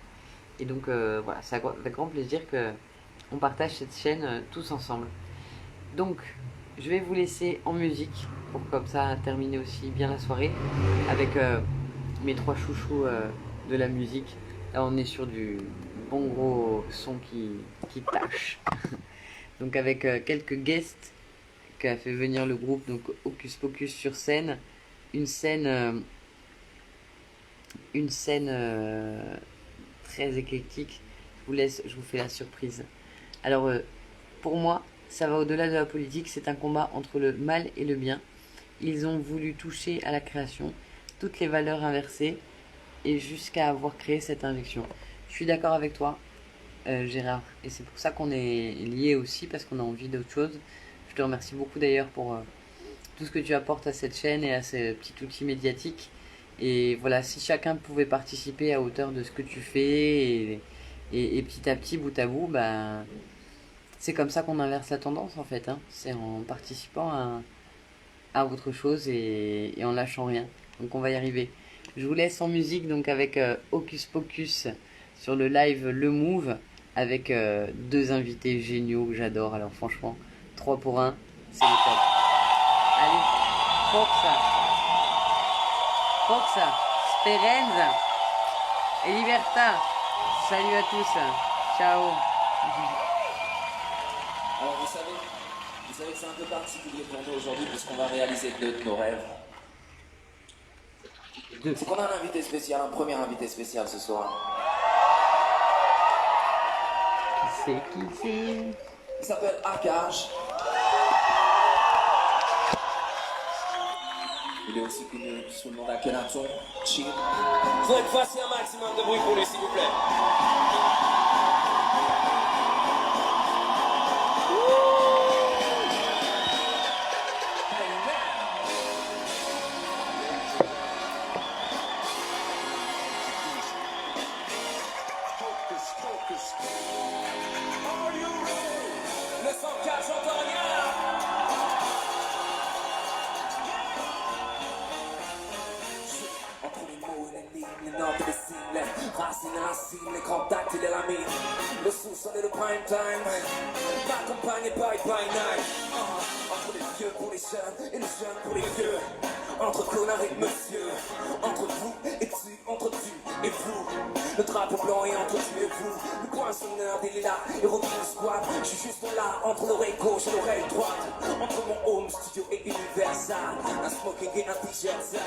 Speaker 1: Et donc voilà, c'est avec grand plaisir qu'on partage cette chaîne tous ensemble. Donc je vais vous laisser en musique pour comme ça terminer aussi bien la soirée avec mes trois chouchous de la musique. Là on est sur du bon gros son qui tâche. Donc avec quelques guests qu'a fait venir le groupe, donc Hocus Pocus sur scène. Une scène très éclectique. Je vous fais la surprise. Alors pour moi, ça va au-delà de la politique, c'est un combat entre le mal et le bien. Ils ont voulu toucher à la création, toutes les valeurs inversées, et jusqu'à avoir créé cette injection. Je suis d'accord avec toi, Gérard, et c'est pour ça qu'on est liés aussi, parce qu'on a envie d'autre chose. Je te remercie beaucoup d'ailleurs pour tout ce que tu apportes à cette chaîne et à ce petit outil médiatique. Et voilà, si chacun pouvait participer à hauteur de ce que tu fais, et petit à petit, bout à bout, c'est comme ça qu'on inverse la tendance en fait, hein. C'est en participant à autre chose et en lâchant rien. Donc on va y arriver. Je vous laisse en musique donc avec Hocus Pocus sur le live Le Move avec deux invités géniaux que j'adore. Alors franchement, 3 pour 1, c'est le top. Allez, Forza, Speranza et Libertà. Salut à tous. Ciao.
Speaker 2: Alors vous savez que c'est un peu particulier pour nous aujourd'hui puisqu'on va réaliser deux de nos rêves. C'est qu'on a un invité spécial, un premier invité spécial ce soir.
Speaker 1: Qui c'est
Speaker 2: Il s'appelle Akash. Il est aussi connu sous le nom d'Akhenaton. Chill. Je voudrais que vous fassiez un maximum de bruit pour lui s'il vous plaît. Le 104, j'entends rien. Entre les mots et les lignes, les notes et les signes, racine à la cime, les contacts il est la mine. Le sous-sol et le prime time, m'accompagner by night. Entre les vieux pour les jeunes et les jeunes pour les vieux. Entre connards et monsieur, entre vous et tu, entre tu et vous. Le drapeau blanc et entre tu et vous. Le poinçonneur des lilas et Robin Squad. Je suis juste là entre l'oreille gauche et l'oreille droite. Entre mon home studio et Universal. Un smoking et un t-shirt sale.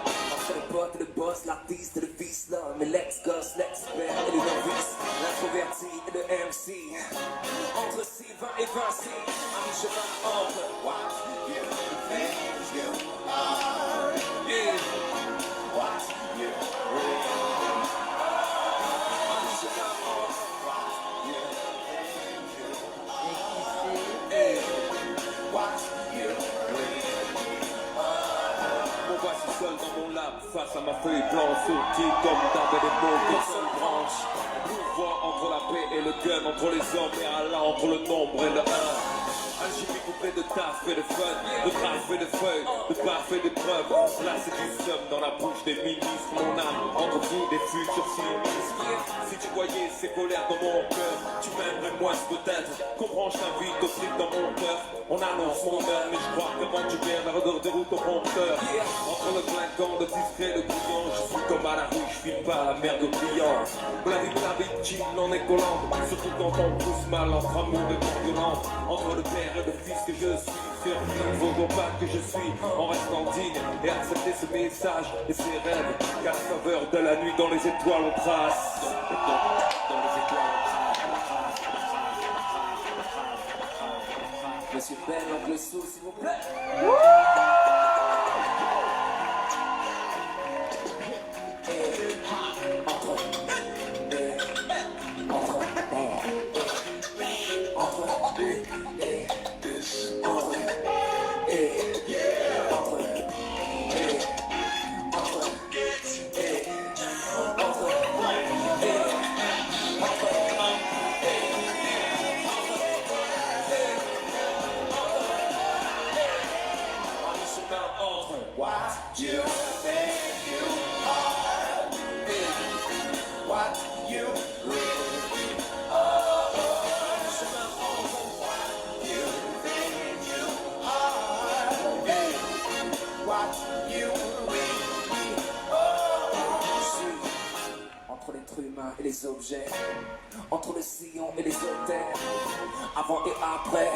Speaker 2: Entre le pote et le boss, l'artiste et le fils, l'homme et l'ex-gosse, l'expert et le novice. L'introverti et le MC. Entre Sylvain et Vinci. À mi-chemin entre what you think you are. Yeah. What you really are. À mi-chemin entre what you think you are. Yeah. What you really are.
Speaker 5: Mon voici seul dans mon lab, face à ma feuille blanche, sortie comme d'arbre des mots qui seule branche. Voix entre la paix et le gun, entre les hommes et Allah, entre le nombre et le 1. Alchimie couplée de taf et de fun, de graphes et de feuilles, de baffes et de preuves. Là c'est du somme dans la bouche des ministres, mon âme entre vous des futurs sinistres. Si tu voyais ces colères dans mon cœur, tu m'aimerais moins peut-être. Comprends, je t'invite au flip dans mon cœur. On annonce mon heure, mais je crois vraiment que tu viens la rigueur des routes au compteur. Entre le clinquant, le discret, le brillant, je suis comme à la rue, je file pas la merde aux clients. La victime n'en est collante, surtout quand on pousse mal entre amour et violent. Entre le père et le fils que je suis, survivre au combat que je suis, en restant digne et accepter ce message et ces rêves. Qu'à la faveur de la nuit dans les étoiles on trace. Dans les étoiles
Speaker 2: Monsieur Ben, oncle Sou, s'il vous plaît.
Speaker 3: What you think you are is what you really are. What you think you are is what you really are.
Speaker 2: Entre l'être humain et les objets, entre le sillon et les hôtels, avant et après,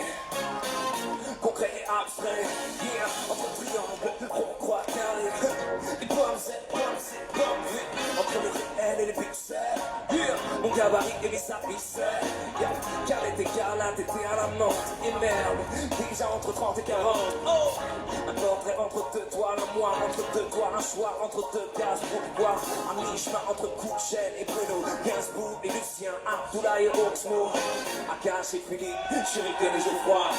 Speaker 2: concret et abstrait, yeah, entre triangle, rond, croix, carré, les pommes Z, entre le réel et les pixels, yeah, mon gabarit et mes sapicelles, yeah, Carlette et Carla, t'étais à la menthe, et merde, déjà entre 30 et 40, oh, un portrait entre deux toiles, un mois entre deux doigts, un choix entre deux cases, pour boire, un mi-chemin entre Kouchen et Bruno, Gainsbourg et Lucien, Abdoulaye et Oxmo, Akash et Philippe, Shuriken et Geoffroy,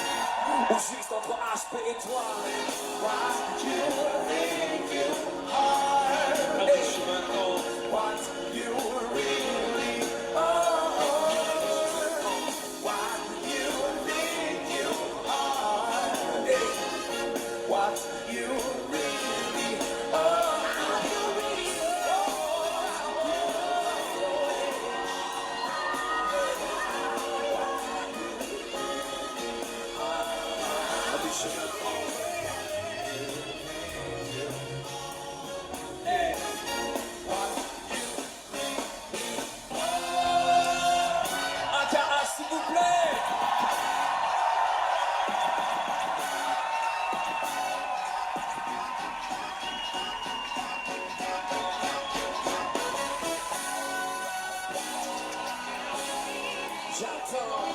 Speaker 2: ou juste entre HP et toi.
Speaker 3: What you think you are is what you really are. What you think you are is what you really are.
Speaker 2: AKH, s'il vous plaît. J'attends.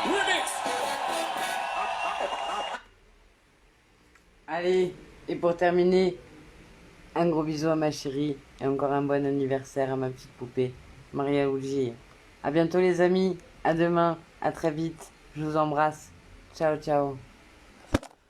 Speaker 2: Remix.
Speaker 1: Allez, et pour terminer, un gros bisou à ma chérie et encore un bon anniversaire à ma petite poupée, Maria Oudji. À bientôt les amis, à demain, à très vite, je vous embrasse. Ciao ciao.